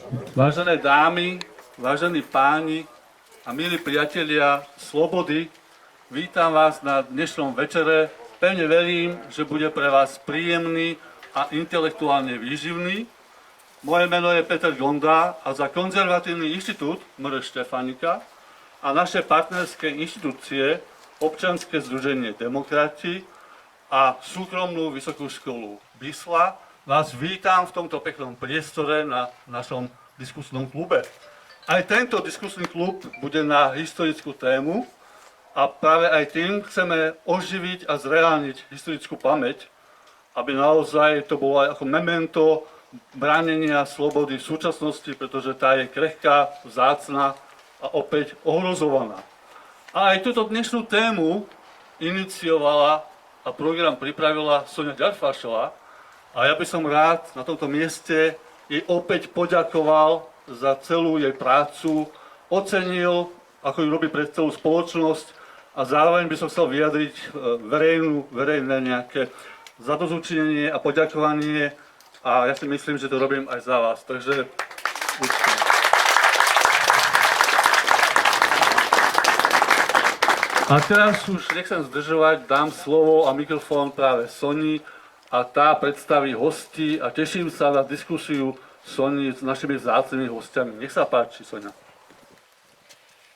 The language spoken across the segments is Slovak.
Vážené dámy, vážení páni a milí priatelia slobody, vítam vás na dnešnom večere. Pevne verím, že bude pre vás príjemný a intelektuálne výživný. Moje meno je Peter Gonda a za Konzervatívny inštitút MR Štefanika a naše partnerské inštitúcie Občianske združenie Demokrati a súkromnú vysokú školu Bisla vás vítam v tomto peknom priestore na našom diskusnom klube. Aj tento diskusný klub bude na historickú tému a práve aj tým chceme oživiť a zreálniť historickú pamäť, aby naozaj to bolo aj ako memento bránenia slobody v súčasnosti, pretože tá je krehká, vzácna a opäť ohrozovaná. A aj túto dnešnú tému iniciovala a program pripravila Soňa Ďarfášová a ja by som rád na tomto mieste jej opäť poďakoval za celú jej prácu, ocenil, ako ju robí pre celú spoločnosť a zároveň by som chcel vyjadriť verejné nejaké zadozučinenie a poďakovanie a ja si myslím, že to robím aj za vás. Takže účne. A teraz už nechcem zdržovať, dám slovo a mikrofón práve Soni a tá predstaví hostí a teším sa na diskusiu Soni s našimi vzácnymi hostiami. Nech sa páči, Soňa.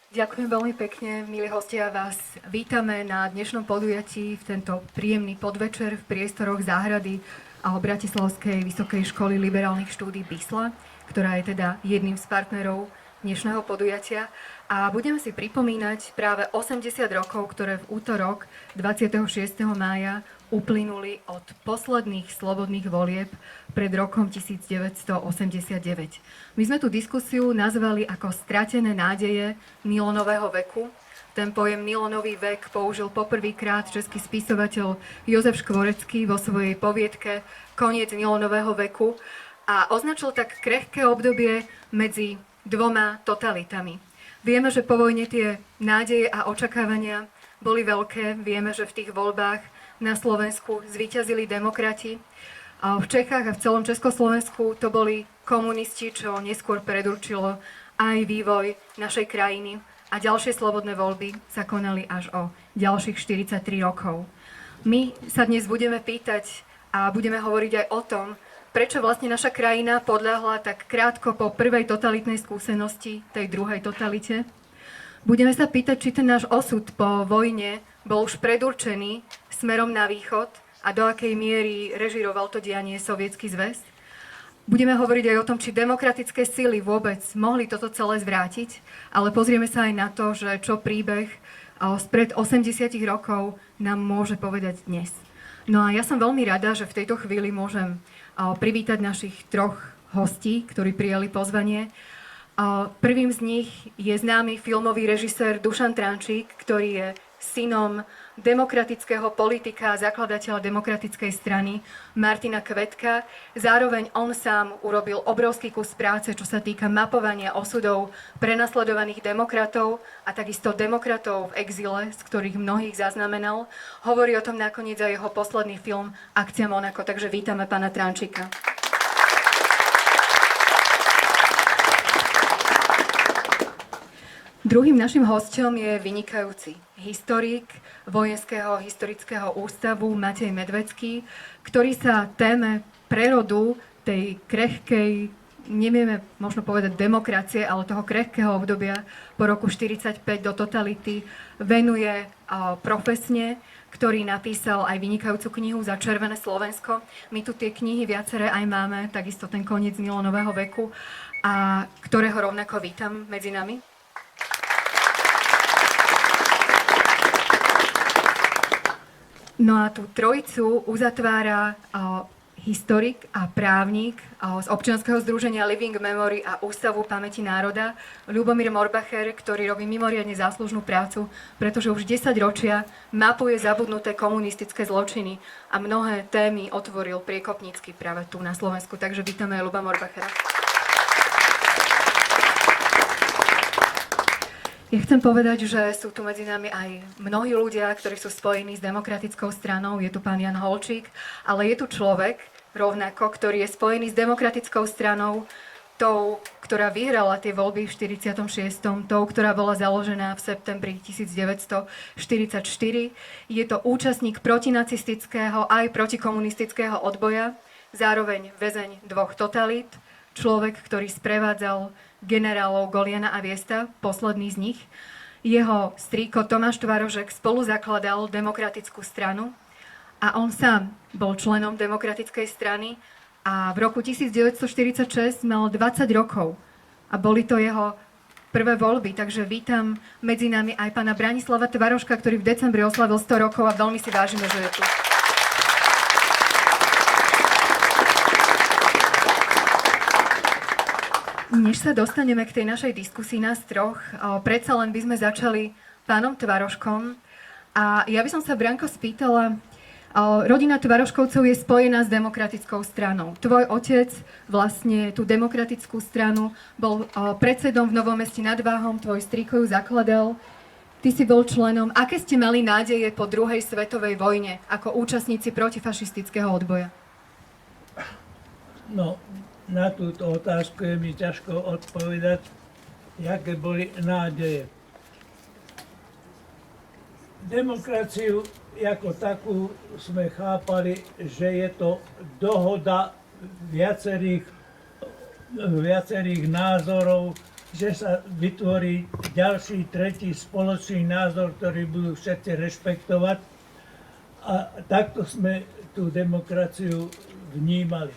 Ďakujem veľmi pekne, milí hostia, vás vítame na dnešnom podujatí v tento príjemný podvečer v priestoroch záhrady a Bratislavskej vysokej školy liberálnych štúdií Bisla, ktorá je teda jedným z partnerov dnešného podujatia. A budeme si pripomínať práve 80 rokov, ktoré v útorok 26. mája uplynuli od posledných slobodných volieb pred rokom 1989. My sme tú diskusiu nazvali ako Stratené nádeje Nylonového veku. Ten pojem Nylonový vek použil poprvýkrát český spisovateľ Jozef Škvorecký vo svojej poviedke Koniec Nylonového veku a označil tak krehké obdobie medzi dvoma totalitami. Vieme, že po vojne tie nádeje a očakávania boli veľké. Vieme, že v tých voľbách na Slovensku zvíťazili demokrati. A v Čechách a v celom Československu to boli komunisti, čo neskôr predurčilo aj vývoj našej krajiny. A ďalšie slobodné voľby sa konali až o ďalších 43 rokov. My sa dnes budeme pýtať a budeme hovoriť aj o tom, prečo vlastne naša krajina podľahla tak krátko po prvej totalitnej skúsenosti, tej druhej totalite. Budeme sa pýtať, či ten náš osud po vojne bol už predurčený smerom na východ a do akej miery režiroval to dianie Sovietsky zväz. Budeme hovoriť aj o tom, či demokratické sily vôbec mohli toto celé zvrátiť, ale pozrieme sa aj na to, že čo príbeh spred 80 rokov nám môže povedať dnes. No a ja som veľmi rada, že v tejto chvíli môžem privítať našich troch hostí, ktorí prijali pozvanie. Prvým z nich je známy filmový režisér Dušan Trančík, ktorý je synom demokratického politika a zakladateľa demokratickej strany Martina Kvetka. Zároveň on sám urobil obrovský kus práce, čo sa týka mapovania osudov prenasledovaných demokratov a takisto demokratov v exile, z ktorých mnohých zaznamenal. Hovorí o tom nakoniec aj jeho posledný film Akcia Monako, takže vítame pána Trančíka. Druhým našim hosťom je vynikajúci historik Vojenského historického ústavu Matej Medvecký, ktorý sa téme prerodu tej krehkej, nevieme možno povedať demokracie, ale toho krehkého obdobia po roku 1945 do totality venuje profesne, ktorý napísal aj vynikajúcu knihu Za červené Slovensko. My tu tie knihy viaceré aj máme, takisto ten Koniec Nylonového veku, a ktorého rovnako vítam medzi nami. No a tú trojicu uzatvára historik a právnik z občianskeho združenia Living Memory a Ústavu pamäti národa Ľubomír Morbacher, ktorý robí mimoriadne záslužnú prácu, pretože už 10 ročia mapuje zabudnuté komunistické zločiny a mnohé témy otvoril priekopnícky práve tu na Slovensku. Takže vítame Ľuba Morbachera. Ja chcem povedať, že sú tu medzi nami aj mnohí ľudia, ktorí sú spojení s demokratickou stranou. Je tu pán Jan Holčík, ale je tu človek rovnako, ktorý je spojený s demokratickou stranou tou, ktorá vyhrala tie voľby v 46., tou, ktorá bola založená v septembri 1944. Je to účastník protinacistického aj protikomunistického odboja, zároveň väzeň dvoch totalít, človek, ktorý sprevádzal generálov Goliana a Viesta, posledný z nich. Jeho strýko Tomáš Tvarožek spoluzakladal Demokratickú stranu a on sám bol členom Demokratickej strany a v roku 1946 mal 20 rokov a boli to jeho prvé voľby, takže vítam medzi nami aj pána Branislava Tvaroška, ktorý v decembri oslavil 100 rokov a veľmi si vážime, že je tu. Než sa dostaneme k tej našej diskusii nás troch, predsa len by sme začali pánom Tvaroškom. A ja by som sa, Branko, spýtala, rodina Tvaroškovcov je spojená s Demokratickou stranou. Tvoj otec vlastne tú Demokratickú stranu bol predsedom v Novom Meste nad Váhom, tvoj strýko ju zakladal. Ty si bol členom. Aké ste mali nádeje po druhej svetovej vojne ako účastníci protifašistického odboja? No, na túto otázku je mi ťažko odpovedať, aké boli nádeje. Demokraciu ako takú sme chápali, že je to dohoda viacerých názorov, že sa vytvorí ďalší, tretí spoločný názor, ktorý budú všetci rešpektovať. A takto sme tú demokraciu vnímali.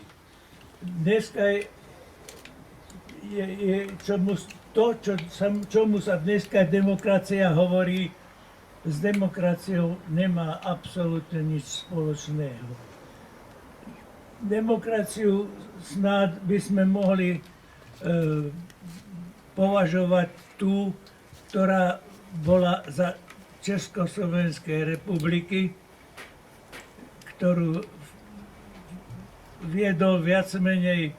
Dneska čomu sa dneska demokracia hovorí, s demokraciou nemá absolútne nič spoločného. Demokraciu snáď by sme mohli považovať tú, ktorá bola za Československej republiky, ktorú viedol viac menej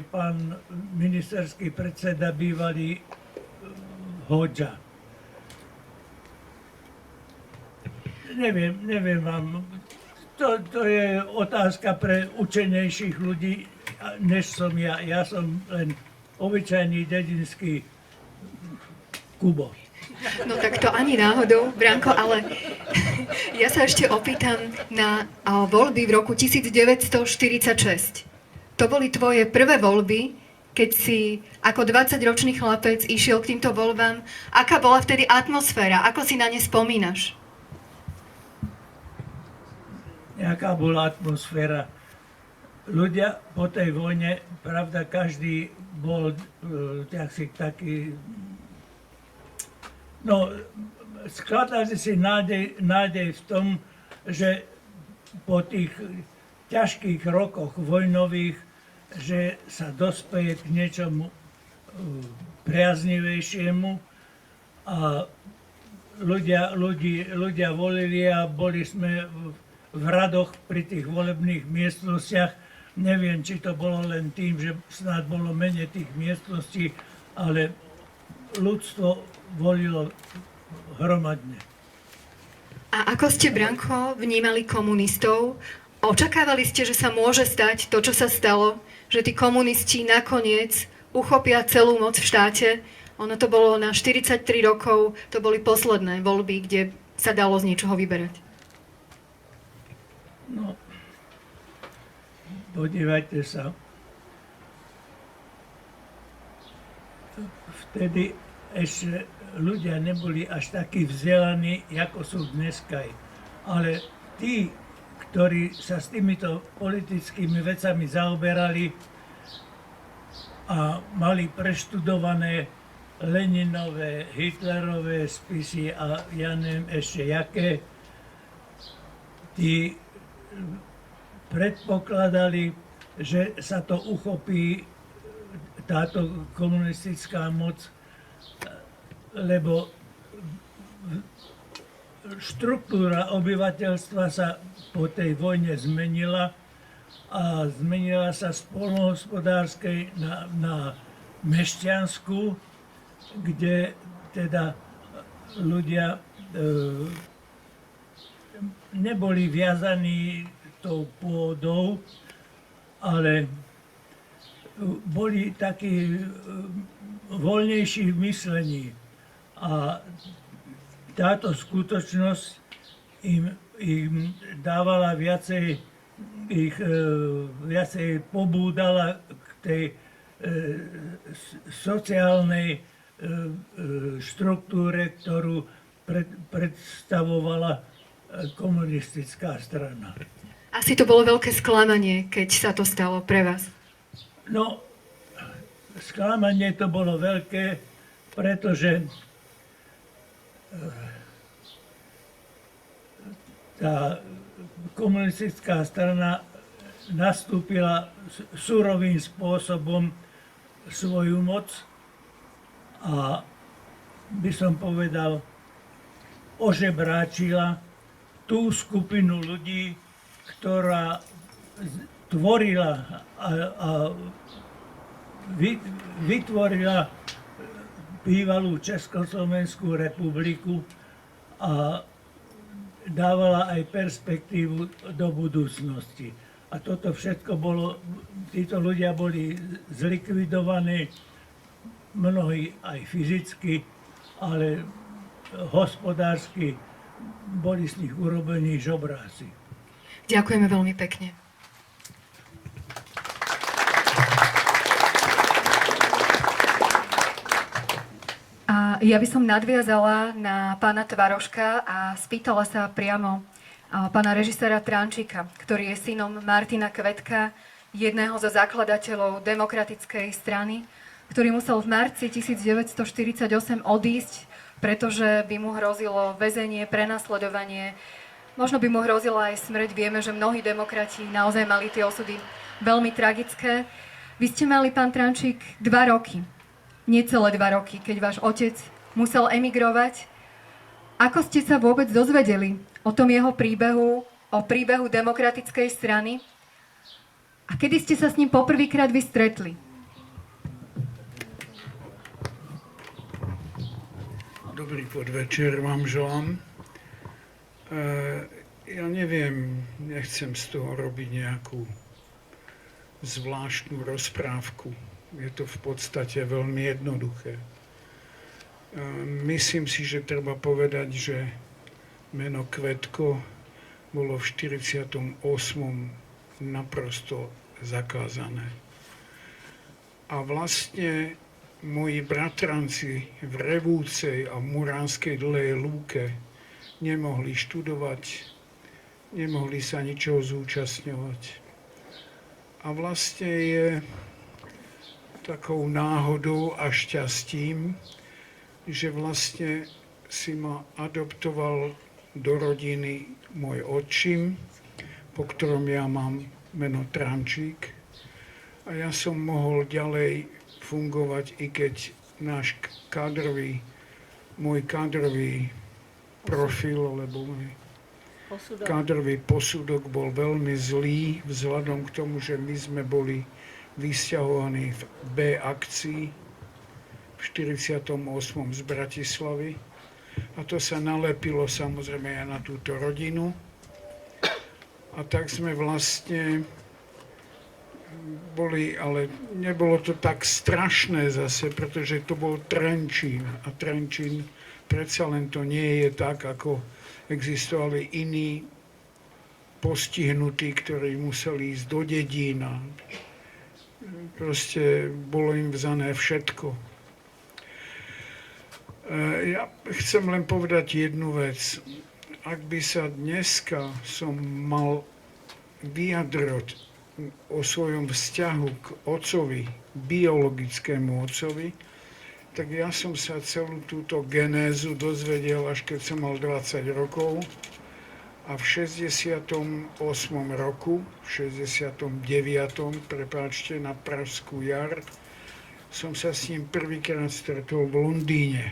pán ministerský predseda bývalý Hoďa. Neviem vám, to je otázka pre učenejších ľudí, než som ja. Ja som len obyčajný dedinský Kubo. No tak to ani náhodou, Branko, ale ja sa ešte opýtam na voľby v roku 1946. To boli tvoje prvé voľby, keď si ako 20-ročný chlapec išiel k týmto voľbám. Aká bola vtedy atmosféra? Ako si na ne spomínaš? Jaká bola atmosféra? Ľudia po tej vojne, pravda, každý bol taký. No, skladali si nádej v tom, že po tých ťažkých rokoch vojnových, že sa dospeje k niečomu priaznivejšiemu a ľudia volili a boli sme v radoch pri tých volebných miestnostiach. Neviem, či to bolo len tým, že snad bolo menej tých miestností, ale ľudstvo volilo hromadne. A ako ste, Branko, vnímali komunistov? Očakávali ste, že sa môže stať to, čo sa stalo? Že tí komunisti nakoniec uchopia celú moc v štáte? Ono to bolo na 43 rokov, to boli posledné voľby, kde sa dalo z niečoho vyberať. No, podívajte sa. Vtedy ešte ľudia neboli až takí vzdelaní, ako sú dneska. Ale tí, ktorí sa s týmito politickými vecami zaoberali a mali preštudované Leninové, Hitlerové spisy a ja neviem ešte jaké, tí predpokladali, že sa to uchopí táto komunistická moc, lebo štruktúra obyvateľstva sa po tej vojne zmenila a zmenila sa z poľnohospodárskej na mešťanskú, kde teda ľudia neboli viazaní tou pôdou, ale boli takí voľnejší v myslení. A táto skutočnosť im dávala viacej, viacej pobúdala k tej sociálnej štruktúre, ktorú predstavovala komunistická strana. Asi to bolo veľké sklamanie, keď sa to stalo pre vás. No, sklamanie to bolo veľké, pretože tá komunistická strana nastúpila surovým spôsobom svoju moc a by som povedal, ožebráčila tú skupinu ľudí, ktorá tvorila a vytvorila bývalú Československú republiku a dávala aj perspektívu do budúcnosti. A toto všetko bolo, títo ľudia boli zlikvidovaní, mnohí aj fyzicky, ale hospodársky boli z nich urobení žobráci. Ďakujeme veľmi pekne. A ja by som nadviazala na pána Tvaroška a spýtala sa priamo pána režiséra Trančíka, ktorý je synom Martina Kvetka, jedného zo zakladateľov Demokratickej strany, ktorý musel v marci 1948 odísť, pretože by mu hrozilo väzenie, prenasledovanie. Možno by mu hrozila aj smrť. Vieme, že mnohí demokrati naozaj mali tie osudy veľmi tragické. Vy ste mali, pán Trančík, 2 roky. Necelé 2 roky, keď váš otec musel emigrovať. Ako ste sa vôbec dozvedeli o tom jeho príbehu, o príbehu Demokratickej strany? A kedy ste sa s ním poprvýkrát vystretli? Dobrý podvečer vám želám. Ja neviem, nechcem z toho robiť nejakú zvláštnu rozprávku. Je to v podstate veľmi jednoduché. Myslím si, že treba povedať, že meno Kvetko bolo v 48. naprosto zakázané. A vlastne moji bratranci v Revúcej a v Muránskej Dlhej Lúke nemohli študovať, nemohli sa ničoho zúčastňovať. A vlastne je takou náhodou a šťastím, že vlastne si ma adoptoval do rodiny môj otčím, po ktorom ja mám meno Trančík. A ja som mohol ďalej fungovať, i keď náš môj kádrový profil, alebo môj kádrový posudok bol veľmi zlý, vzhľadom k tomu, že my sme boli vysťahovaní v B akcii v 48. z Bratislavy. A to sa nalepilo samozrejme aj na túto rodinu. A tak sme vlastne boli, ale nebolo to tak strašné zase, pretože to bol Trenčín. A Trenčín predsa len to nie je tak, ako existovali iní postihnutí, ktorí museli ísť do dedín a proste bolo im vzané všetko. Ja chcem len povedať jednu vec. Ak by sa dneska som mal vyjadrovať o svojom vzťahu k otcovi, biologickému otcovi, tak ja som sa celú túto genézu dozvedel, až keď som mal 20 rokov. A v 68. roku, v 69. prepáčte, na Pražskú jar, som sa s ním prvýkrát stretol v Londýne.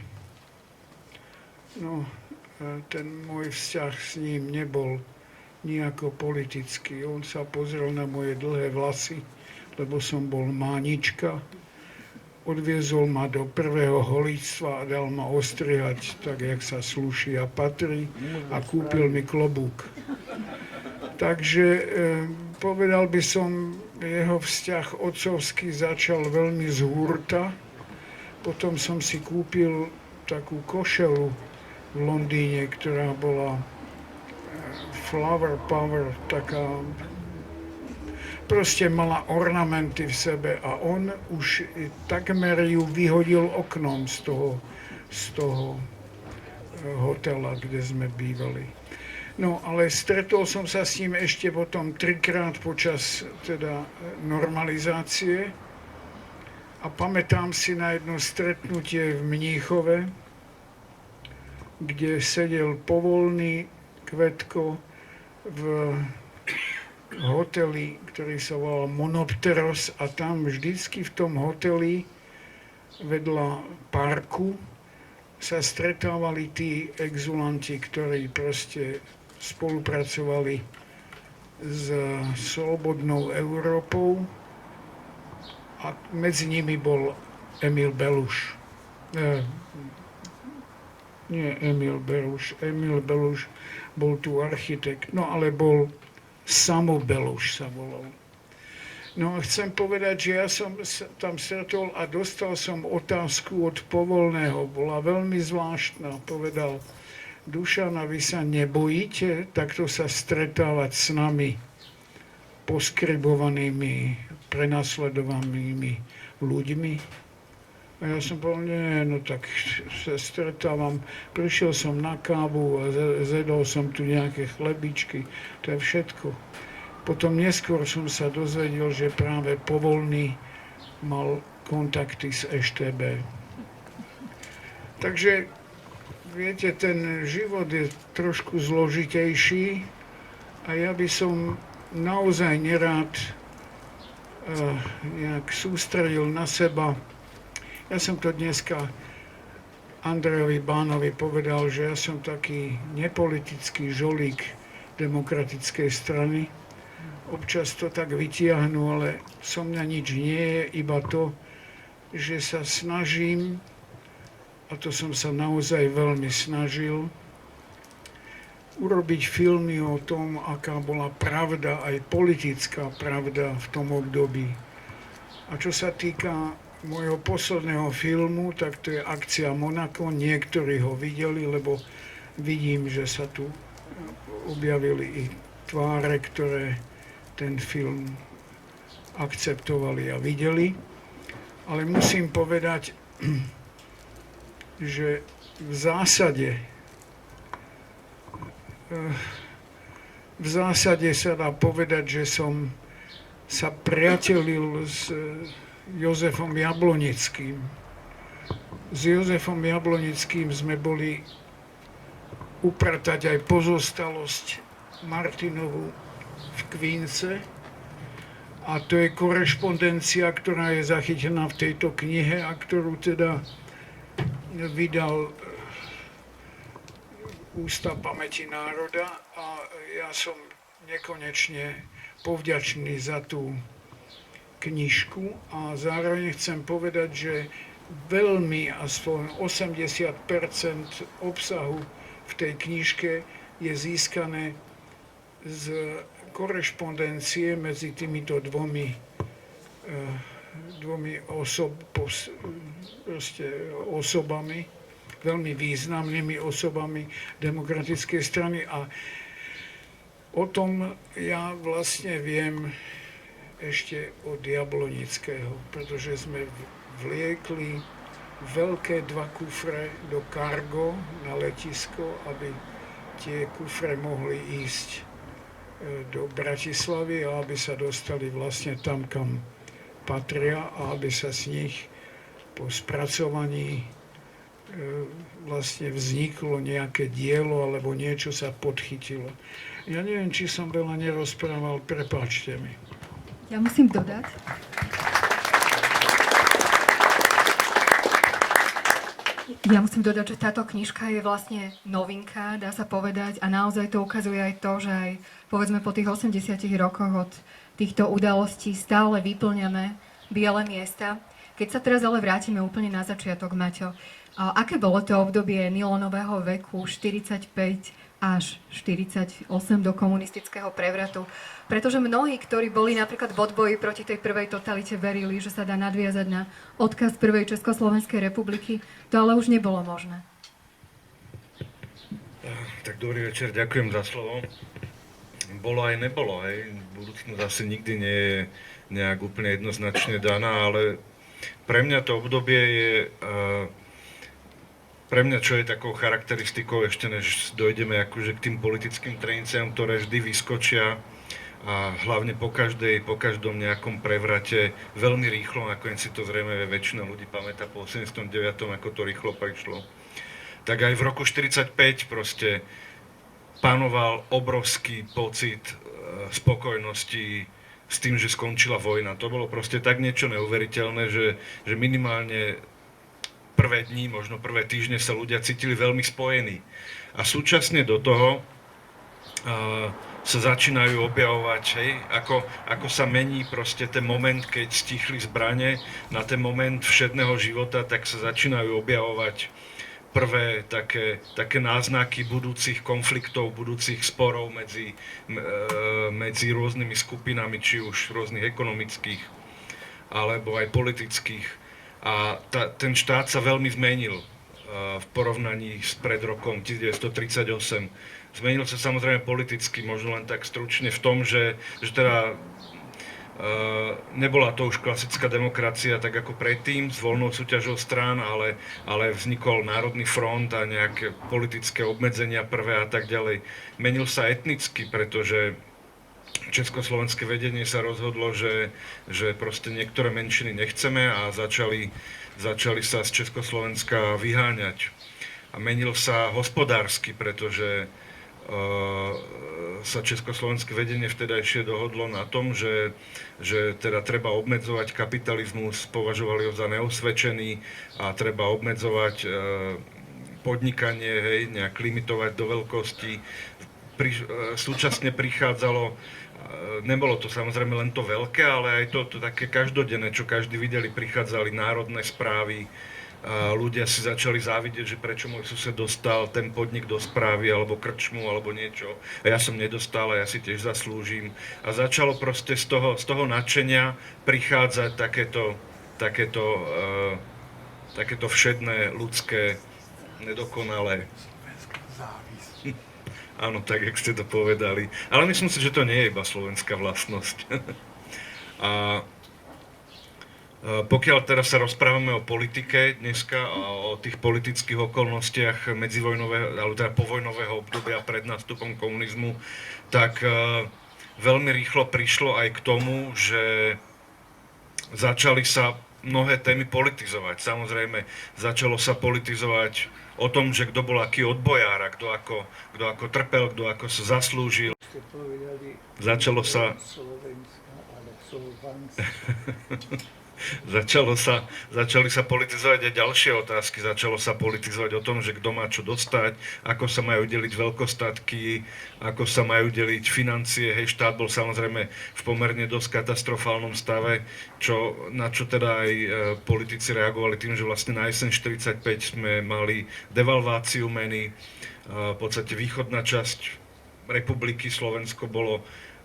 No, ten môj vzťah s ním nebol nejako politický. On sa pozrel na moje dlhé vlasy, lebo som bol mánička. Odviezol ma do prvého holíctva a dal ma ostrihať tak, jak sa slúši a patrí, a kúpil mi klobúk. Takže povedal by som, jeho vzťah otcovský začal veľmi z hurta. Potom som si kúpil takú košelu v Londýne, ktorá bola Flower Power, taká, proste mala ornamenty v sebe a on už takmer ju vyhodil oknom z toho hotela, kde sme bývali. No, ale stretol som sa s ním ešte potom 3-krát počas teda normalizácie a pamätám si na jedno stretnutie v Mníchove, kde sedel Povolný, Kvetko v hoteli, ktorý sa volal Monopteros a tam vždycky v tom hoteli vedľa parku sa stretávali tí exulanti, ktorí proste spolupracovali s Slobodnou Európou a medzi nimi bol Emil Beluš. Nie Emil Beluš, Emil Beluš bol tu architekt, no ale bol Samo Beluš sa volal. No a chcem povedať, že ja som sa tam stretol a dostal som otázku od Povolného, bola veľmi zvláštna, povedal: Dušan, a vy sa nebojíte takto sa stretávať s nami, poskribovanými, prenasledovanými ľuďmi? A ja som povedal, nie, no tak sa stretávam, prišiel som na kávu a zjedol som tu nejaké chlebičky, to je všetko. Potom neskôr som sa dozvedel, že práve Povolný mal kontakty s EŠTB. Takže viete, ten život je trošku zložitejší a ja by som naozaj nerád nejak sústredil na seba. Ja som to dneska Andrejovi Bánovi povedal, že ja som taký nepolitický žolík demokratickej strany. Občas to tak vytiahnu, ale so mňa nič nie je, iba to, že sa snažím, a to som sa naozaj veľmi snažil, urobiť filmy o tom, aká bola pravda, aj politická pravda v tom období. A čo sa týka môjho posledného filmu, tak to je Akcia Monako. Niektorí ho videli, lebo vidím, že sa tu objavili i tváre, ktoré ten film akceptovali a videli. Ale musím povedať, že v zásade sa dá povedať, že som sa priatelil s Jozefom Jablonickým. S Jozefom Jablonickým sme boli upratať aj pozostalosť Martinovu v Kvínce. A to je korešpondencia, ktorá je zachytená v tejto knihe a ktorú teda vydal Ústav pamäti národa a ja som nekonečne povďačný za tú knižku a zároveň chcem povedať, že veľmi, aspoň 80% obsahu v tej knižke je získané z korešpondencie medzi týmito dvomi osobami, veľmi významnými osobami demokratickej strany a o tom ja vlastne viem ešte od Jablonického, pretože sme vliekli veľké 2 kufre do Cargo na letisko, aby tie kufre mohli ísť do Bratislavy a aby sa dostali vlastne tam, kam patria a aby sa z nich po spracovaní vlastne vzniklo nejaké dielo alebo niečo sa podchytilo. Ja neviem, či som veľa nerozprával, prepáčte mi. Ja musím dodať, že táto knižka je vlastne novinka, dá sa povedať, a naozaj to ukazuje aj to, že aj povedzme po tých 80 rokoch od týchto udalostí stále vyplňame biele miesta. Keď sa teraz ale vrátime úplne na začiatok, Maťo, aké bolo to obdobie Nylonového veku, 45 až 48 do komunistického prevratu. Pretože mnohí, ktorí boli napríklad v odboji proti tej prvej totalite, verili, že sa dá nadviazať na odkaz prvej Československej republiky. To ale už nebolo možné. Tak dobrý večer, ďakujem za slovo. Bolo aj nebolo, hej. Budúcnosť asi nikdy nie je nejak úplne jednoznačne daná, ale pre mňa to obdobie je, pre mňa čo je takou charakteristikou, ešte než dojdeme akože k tým politickým treniciam, ktoré vždy vyskočia a hlavne po každom nejakom prevrate veľmi rýchlo, nakoniec si to zrejme väčšina ľudí pamätá po 89., ako to rýchlo prišlo. Tak aj v roku 45 proste panoval obrovský pocit spokojnosti s tým, že skončila vojna. To bolo proste tak niečo neuveriteľné, že minimálne prvé dni, možno prvé týždne sa ľudia cítili veľmi spojení. A súčasne do toho sa začínajú objavovať, hej, ako sa mení proste ten moment, keď stichli zbrane, na ten moment všedného života, tak sa začínajú objavovať prvé také náznaky budúcich konfliktov, budúcich sporov medzi rôznymi skupinami, či už rôznych ekonomických, alebo aj politických. A ten štát sa veľmi zmenil v porovnaní s pred rokom 1938. Zmenil sa samozrejme politicky, možno len tak stručne v tom, že teda nebola to už klasická demokracia tak ako predtým s voľnou súťažou strán, ale vznikol Národný front a nejaké politické obmedzenia prvé a tak ďalej. Menil sa etnicky, pretože československé vedenie sa rozhodlo, že proste niektoré menšiny nechceme a začali sa z Československa vyháňať. A menil sa hospodársky, pretože sa československé vedenie vtedajšie dohodlo na tom, že teda treba obmedzovať kapitalizmus, považovali ho za neosvedčený a treba obmedzovať podnikanie, hej, nejak limitovať do veľkosti. Súčasne prichádzalo, nebolo to samozrejme len to veľké, ale aj to také každodenné, čo každý videli, prichádzali národné správy, a ľudia si začali závidieť, že prečo môj sused dostal ten podnik do správy, alebo krčmu, alebo niečo. A ja som nedostal a ja si tiež zaslúžim. A začalo proste z toho nadšenia prichádzať takéto všedné, ľudské, nedokonalé. Áno, tak, jak ste to povedali. Ale myslím si, že to nie je iba slovenská vlastnosť. A pokiaľ teraz sa rozprávame o politike dneska a o tých politických okolnostiach medzivojnového, alebo teda povojnového obdobia pred nástupom komunizmu, tak veľmi rýchlo prišlo aj k tomu, že začali sa mnohé témy politizovať. Samozrejme, začalo sa politizovať o tom, že kto bol aký odbojár a kto ako trpel, kto ako sa zaslúžil. Začalo sa Začali sa politizovať aj ďalšie otázky. Začalo sa politizovať o tom, že kto má čo dostať, ako sa majú deliť veľkostatky, ako sa majú deliť financie. Hej, štát bol samozrejme v pomerne dosť katastrofálnom stave, na čo teda aj politici reagovali tým, že vlastne na jeseň 45 sme mali devalváciu meny. V podstate východná časť republiky Slovensko bolo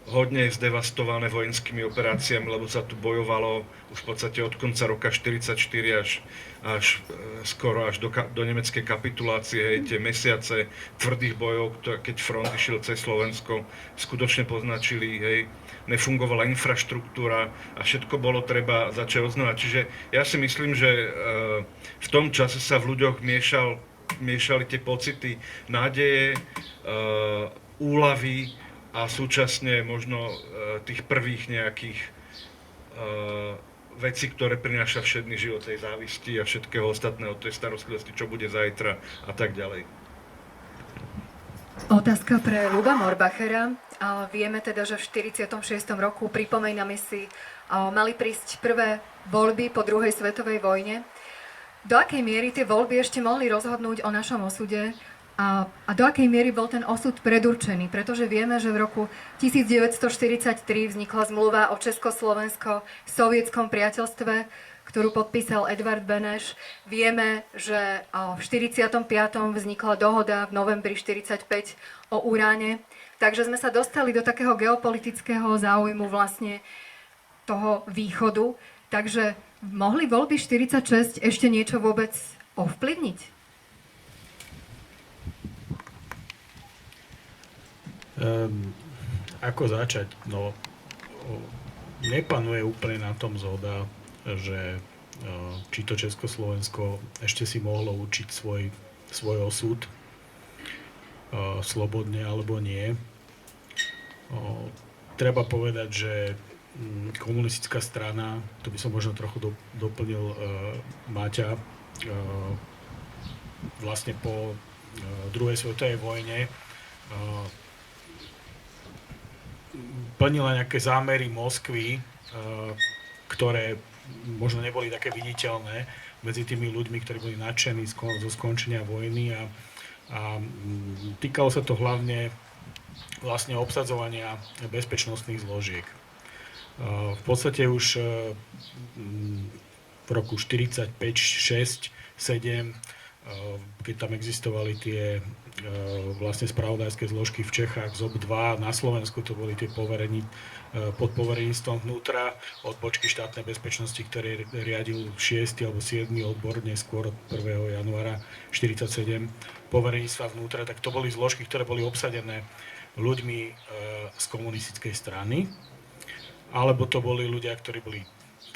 hodne zdevastované vojenskými operáciami, lebo sa tu bojovalo už v podstate od konca roka 1944 až skoro až do nemeckej kapitulácie. Hej, tie mesiace tvrdých bojov, keď front išiel cez Slovensko, skutočne poznačili, hej, nefungovala infraštruktúra a všetko bolo treba začať oznávať. Čiže ja si myslím, že v tom čase sa v ľuďoch miešali tie pocity nádeje, úlavy a súčasne možno tých prvých nejakých vecí, ktoré prináša všedný život, tej závisti a všetkého ostatného, tej starostlivosti, čo bude zajtra a tak ďalej. Otázka pre Ľuba Morbachera. Vieme teda, že v 46. roku, pripomíname si, mali prísť prvé voľby po druhej svetovej vojne. Do akej miery tie voľby ešte mohli rozhodnúť o našom osude? A do akej miery bol ten osud predurčený? Pretože vieme, že v roku 1943 vznikla zmluva o Československo-sovietskom priateľstve, ktorú podpísal Edvard Beneš. Vieme, že v 45. vznikla dohoda v novembri 45 o uráne. Takže sme sa dostali do takého geopolitického záujmu vlastne toho východu. Takže mohli voľby 46 ešte niečo vôbec ovplyvniť? Ako začať? No, nepanuje úplne na tom zhoda, že či to Československo ešte si mohlo určiť svoj osud slobodne alebo nie. Treba povedať, že komunistická strana, to by som možno trochu doplnil Maťa, vlastne po druhej svetovej vojne plnila nejaké zámery Moskvy, ktoré možno neboli také viditeľné medzi tými ľuďmi, ktorí boli nadšení zo skončenia vojny a týkalo sa to hlavne vlastne obsadzovania bezpečnostných zložiek. V podstate už v roku 45, 6, 7, keď tam existovali tie vlastne spravodajské zložky v Čechách, ZOB2, na Slovensku to boli tie pod povereníctvom vnútra, odbočky štátnej bezpečnosti, ktoré riadil 6. alebo 7. odbor, neskôr od 1. januára 47. povereníctva vnútra, tak to boli zložky, ktoré boli obsadené ľuďmi z komunistickej strany, alebo to boli ľudia, ktorí boli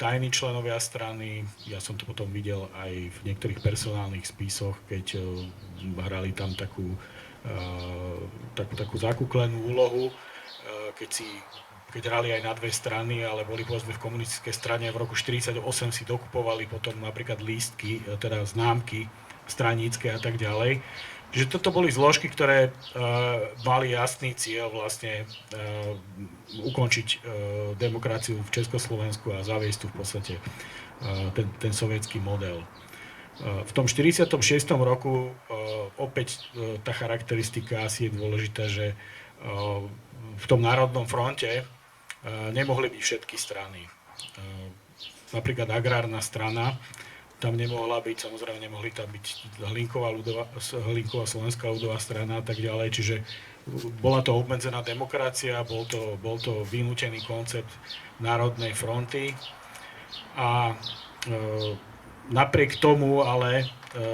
tajní členovia strany. Ja som to potom videl aj v niektorých personálnych spisoch, keď hrali tam takú zakúklenú úlohu, keď hrali aj na dve strany, ale boli povedzme v komunistickej strane. V roku 1948 si dokupovali potom napríklad lístky, teda známky stranícke a tak ďalej. Čiže toto boli zložky, ktoré mali jasný cieľ vlastne ukončiť demokraciu v Československu a zaviesť tu v podstate ten sovietský model. V tom 46. roku opäť tá charakteristika asi je dôležitá, že v tom Národnom fronte nemohli byť všetky strany. Napríklad agrárna strana tam nemohla byť, samozrejme nemohli tam byť Hlinková slovenská ľudová strana a tak ďalej, čiže bola to obmedzená demokracia, bol to vynútený koncept Národnej fronty a napriek tomu ale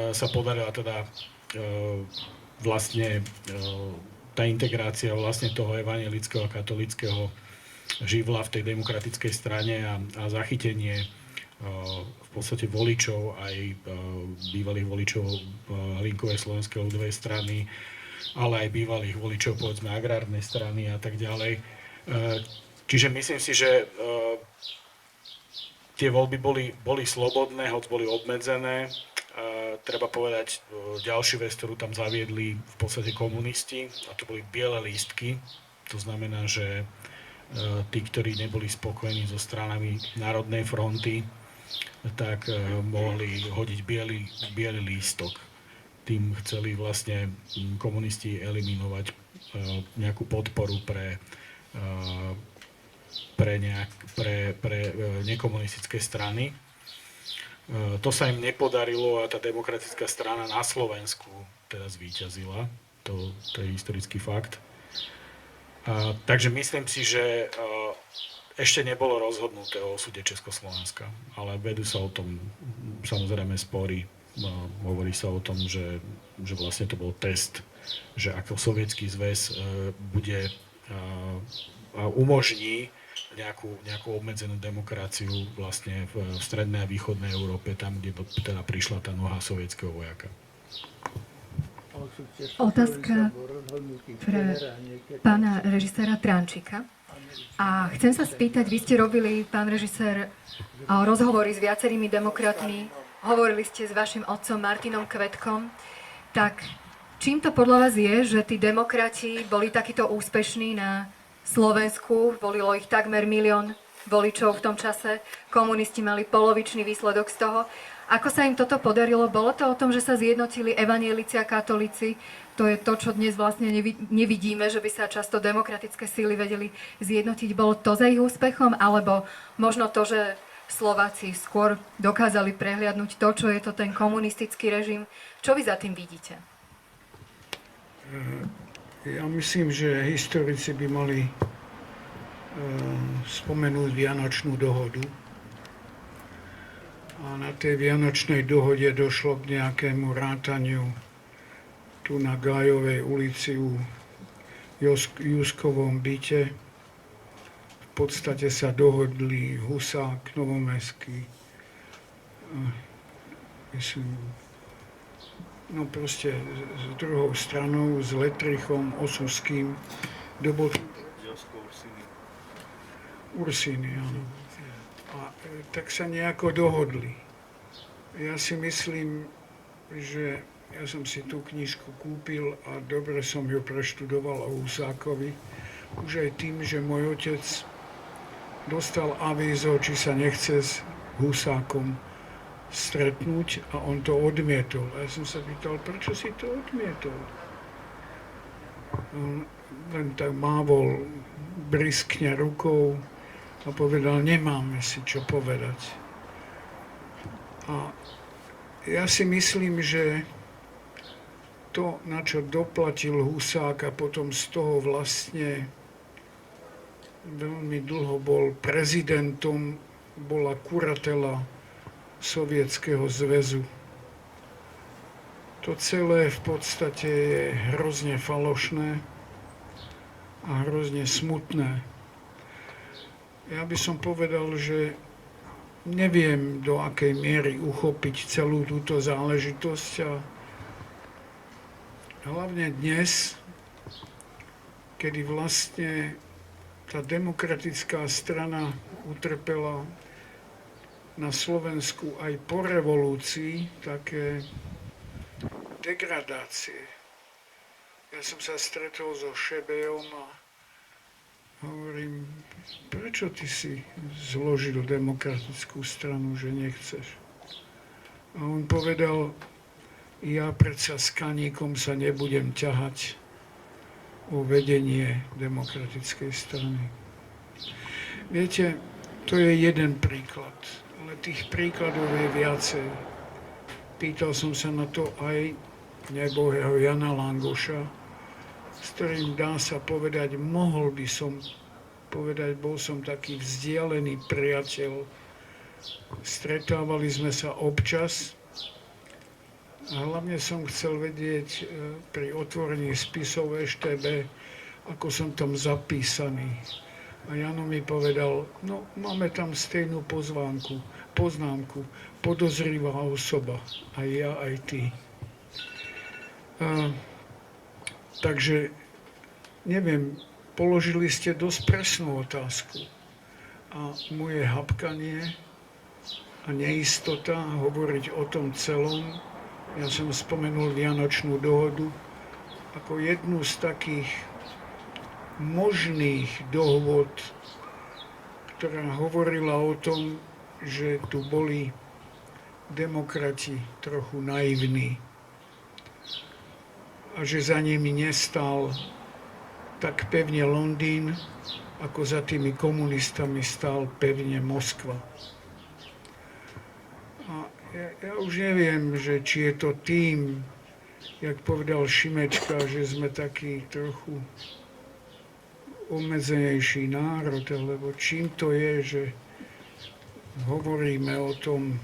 sa podarila teda vlastne tá integrácia vlastne toho evanjelického a katolického živla v tej demokratickej strane a zachytenie v podstate voličov, aj bývalých voličov Hlinkovej slovenskej ľudovej strany, ale aj bývalých voličov povedzme agrárnej strany a tak ďalej. Čiže myslím si, že tie voľby boli slobodné, hoď boli obmedzené. Treba povedať ďalšiu vec, ktorú tam zaviedli v podstate komunisti, a to boli biele lístky. To znamená, že tí, ktorí neboli spokojní so stranami Národnej fronty, tak mohli hodiť biely lístok. Tým chceli vlastne komunisti eliminovať nejakú podporu pre nekomunistické strany. To sa im nepodarilo a tá demokratická strana na Slovensku teda zvíťazila. To je historický fakt. Takže myslím si, že ešte nebolo rozhodnuté o osude Československa, ale vedú sa o tom samozrejme spory. Hovorí sa o tom, že vlastne to bol test, že ako Sovietský zväz bude a umožní nejakú obmedzenú demokraciu vlastne v strednej a východnej Európe, tam, kde teda prišla tá noha sovietskeho vojaka. Otázka pre pána režiséra Trančíka. A chcem sa spýtať, vy ste robili, pán režisér, rozhovory s viacerými demokratmi, hovorili ste s vašim otcom Martinom Kvetkom, tak čím to podľa vás je, že tí demokrati boli takíto úspešní na Slovensku, volilo ich takmer 1 000 000 voličov v tom čase, komunisti mali polovičný výsledok z toho. Ako sa im toto podarilo? Bolo to o tom, že sa zjednotili evanjelici a katolíci? To je to, čo dnes vlastne nevidíme, že by sa často demokratické síly vedeli zjednotiť. Bolo to za ich úspechom? Alebo možno to, že Slováci skôr dokázali prehliadnúť to, čo je to ten komunistický režim. Čo vy za tým vidíte? Ja myslím, že historici by mali spomenúť Vianočnú dohodu. A na tej Vianočnej dohode došlo k nejakému rátaniu tu na Gájovej ulici u Juskovom byte. V podstate sa dohodli Husák, Novomestský, myslím, no proste s druhou stranou, s Letrichom, Osuským, Ursíny, áno. A tak sa nejako dohodli. Ja si myslím, že ja som si tú knižku kúpil a dobre som ju preštudoval o Husákovi. Už aj tým, že môj otec dostal avízo, či sa nechce s Husákom stretnúť a on to odmietol. A ja som sa pýtal, prečo si to odmietol? On len tak mávol briskne rukou a povedal, nemáme si čo povedať. A ja si myslím, že to, na čo doplatil Husák a potom z toho vlastne veľmi dlho bol prezidentom, bola kuratela Sovietskeho zväzu. To celé v podstate je hrozne falošné a hrozne smutné. Ja by som povedal, že neviem, do akej miery uchopiť celú túto záležitosť a hlavne dnes, kedy vlastne tá demokratická strana utrpela na Slovensku aj po revolúcii také degradácie. Ja som sa stretol so Šebejom a hovorím, prečo ty si zložil demokratickú stranu, že nechceš? A on povedal, ja predsa s Kaníkom sa nebudem ťahať o vedenie demokratickej strany. Viete, to je jeden príklad, ale tých príkladov je viacej. Pýtal som sa na to aj nebohého Jana Langoša, s ktorým dá sa povedať, mohol by som povedať, bol som taký vzdialený priateľ. Stretávali sme sa občas a hlavne som chcel vedieť pri otvorení spisov EŠTB, ako som tam zapísaný. A Jano mi povedal, no máme tam stejnú poznámku, podozrivá osoba, aj ja, aj ty. Takže, neviem, položili ste dosť presnú otázku. A moje hapkanie a neistota hovoriť o tom celom, ja som spomenul Vianočnú dohodu, ako jednu z takých možných dohôd, ktorá hovorila o tom, že tu boli demokrati trochu naivní a že za nimi nestál tak pevne Londýn, ako za tými komunistami stál pevne Moskva. A ja už neviem, že či je to tým, jak povedal Šimečka, že sme taký trochu obmedzenejší národ, alebo čím to je, že hovoríme o tom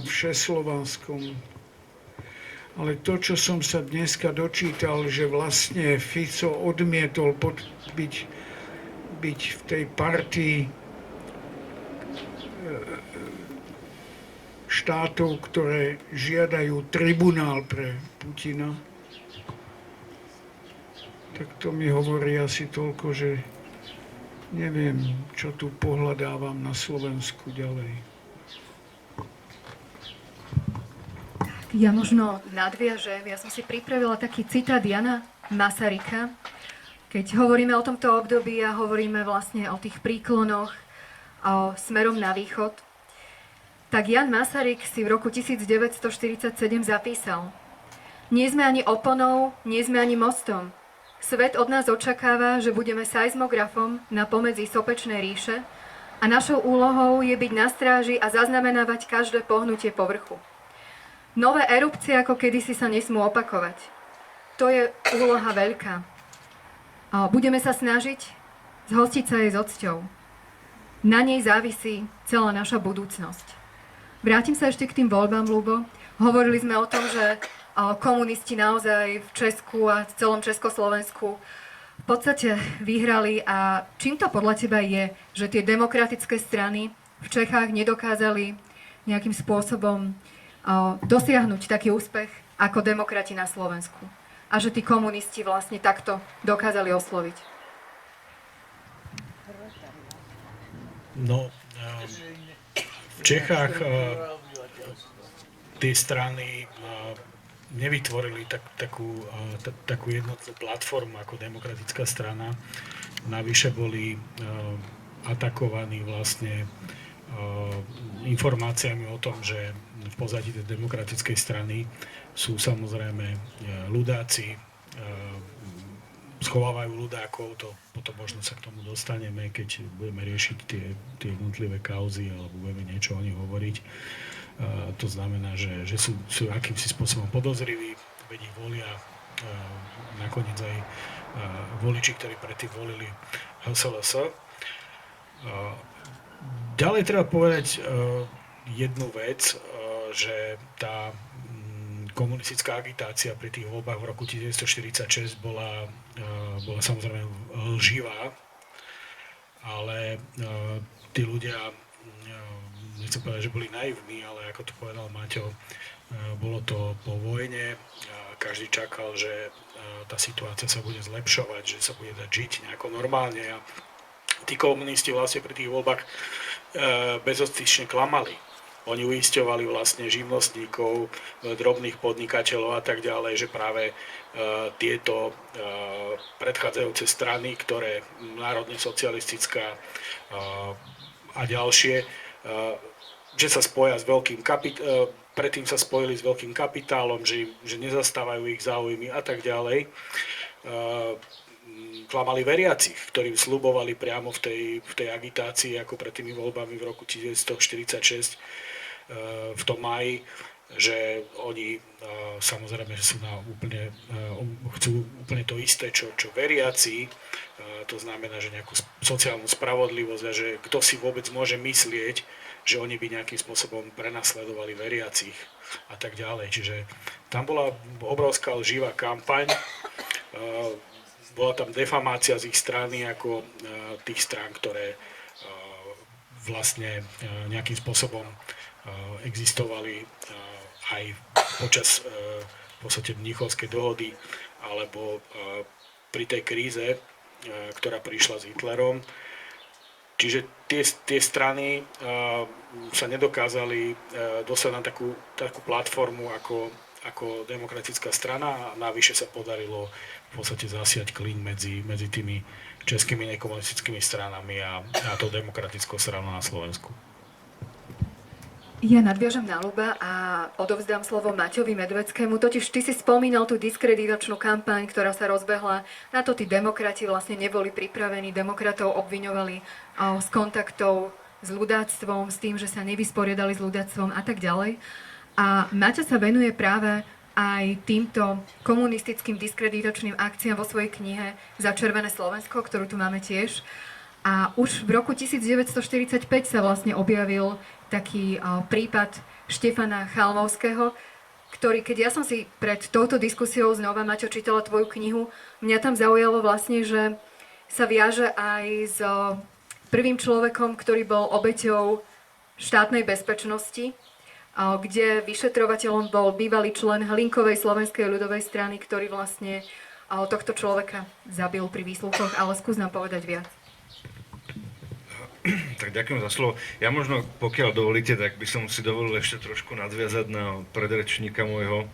všeslovanskom. Ale to, čo som sa dneska dočítal, že vlastne Fico odmietol byť v tej partii štátov, ktoré žiadajú tribunál pre Putina, tak to mi hovorí asi toľko, že neviem, čo tu pohľadávam na Slovensku ďalej. Ja možno nadviažem, ja som si pripravila taký citát Jana Masaryka, keď hovoríme o tomto období a hovoríme vlastne o tých príklonoch a smerom na východ, tak Jan Masaryk si v roku 1947 zapísal: Nie sme ani oponou, nie sme ani mostom, Svet od nás očakáva, že budeme seizmografom na pomedzi sopečnej ríše a našou úlohou je byť na stráži a zaznamenávať každé pohnutie povrchu. Nové erupcie ako kedysi sa nesmú opakovať. To je úloha veľká. Budeme sa snažiť zhostiť sa jej s odsťou. Na nej závisí celá naša budúcnosť. Vrátim sa ešte k tým voľbám, Ľubo. Hovorili sme o tom, že komunisti naozaj v Česku a v celom Československu v podstate vyhrali. A čím to podľa teba je, že tie demokratické strany v Čechách nedokázali nejakým spôsobom dosiahnuť taký úspech ako demokrati na Slovensku? A že tí komunisti vlastne takto dokázali osloviť? No, v Čechách tie strany nevytvorili takú jednotnú platformu ako demokratická strana. Navyše boli atakovaní vlastne informáciami o tom, že v pozadí tej demokratickej strany sú samozrejme ľudáci, schovávajú ľudákov, to potom možno sa k tomu dostaneme, keď budeme riešiť tie jednotlivé kauzy alebo budeme niečo o nich hovoriť. To znamená, že sú akýmsi spôsobom podozriví, veď ich volia nakoniec aj voliči, ktorí predtým volili HSLS. Ďalej treba povedať jednu vec, že tá komunistická agitácia pri tých voľbách v roku 1946 bola samozrejme lživá, ale tí ľudia, nechcem povedať, že boli naivní, ale ako to povedal Maťo, bolo to po vojne, každý čakal, že tá situácia sa bude zlepšovať, že sa bude dať žiť nejako normálne a tí komunisti vlastne pri tých voľbách bezostyšne klamali. Oni uisťovali vlastne živnostníkov, drobných podnikateľov a tak ďalej, že práve tieto predchádzajúce strany, ktoré národne socialistická a ďalšie, že sa spoja s veľkým predtým sa spojili s veľkým kapitálom, že nezastávajú ich záujmy a tak ďalej. Klamali veriacich, ktorým sľubovali priamo v tej agitácii, ako pred tými voľbami v roku 1946 v tom máji, že oni samozrejme sú chcú úplne to isté, čo veriaci, to znamená, že nejakú sociálnu spravodlivosť a že kto si vôbec môže myslieť, že oni by nejakým spôsobom prenasledovali veriacich a tak ďalej. Čiže tam bola obrovská lživá kampaň, bola tam defamácia z ich strany ako tých strán, ktoré vlastne nejakým spôsobom existovali aj počas v podstate Mníchovskej dohody alebo pri tej kríze, ktorá prišla s Hitlerom. Čiže tie strany sa nedokázali dostať na takú platformu ako demokratická strana a navyše sa podarilo v podstate zasiať klín medzi tými českými nekomunistickými stranami a tou demokratickou stranou na Slovensku. Ja nadviažem na Ľuba a odovzdám slovo Maťovi Medveckému. Totiž ty si spomínal tú diskreditačnú kampaň, ktorá sa rozbehla. Na to tí demokrati vlastne neboli pripravení. Demokratov obviňovali z kontaktov s ľudáctvom, s tým, že sa nevysporiadali s ľudáctvom a tak ďalej. A Maťo sa venuje práve aj týmto komunistickým diskreditačným akciám vo svojej knihe Za červené Slovensko, ktorú tu máme tiež. A už v roku 1945 sa vlastne objavil taký prípad Štefana Chalmovského, ktorý, keď ja som si pred touto diskusiou znova, Maťo, čítala tvoju knihu, mňa tam zaujalo vlastne, že sa viaže aj s prvým človekom, ktorý bol obeťou štátnej bezpečnosti, kde vyšetrovateľom bol bývalý člen Hlinkovej slovenskej ľudovej strany, ktorý vlastne tohto človeka zabil pri výsluchoch, ale skús nám povedať viac. Tak ďakujem za slovo. Ja možno, pokiaľ dovolíte, tak by som si dovolil ešte trošku nadviazať na predrečníka môjho.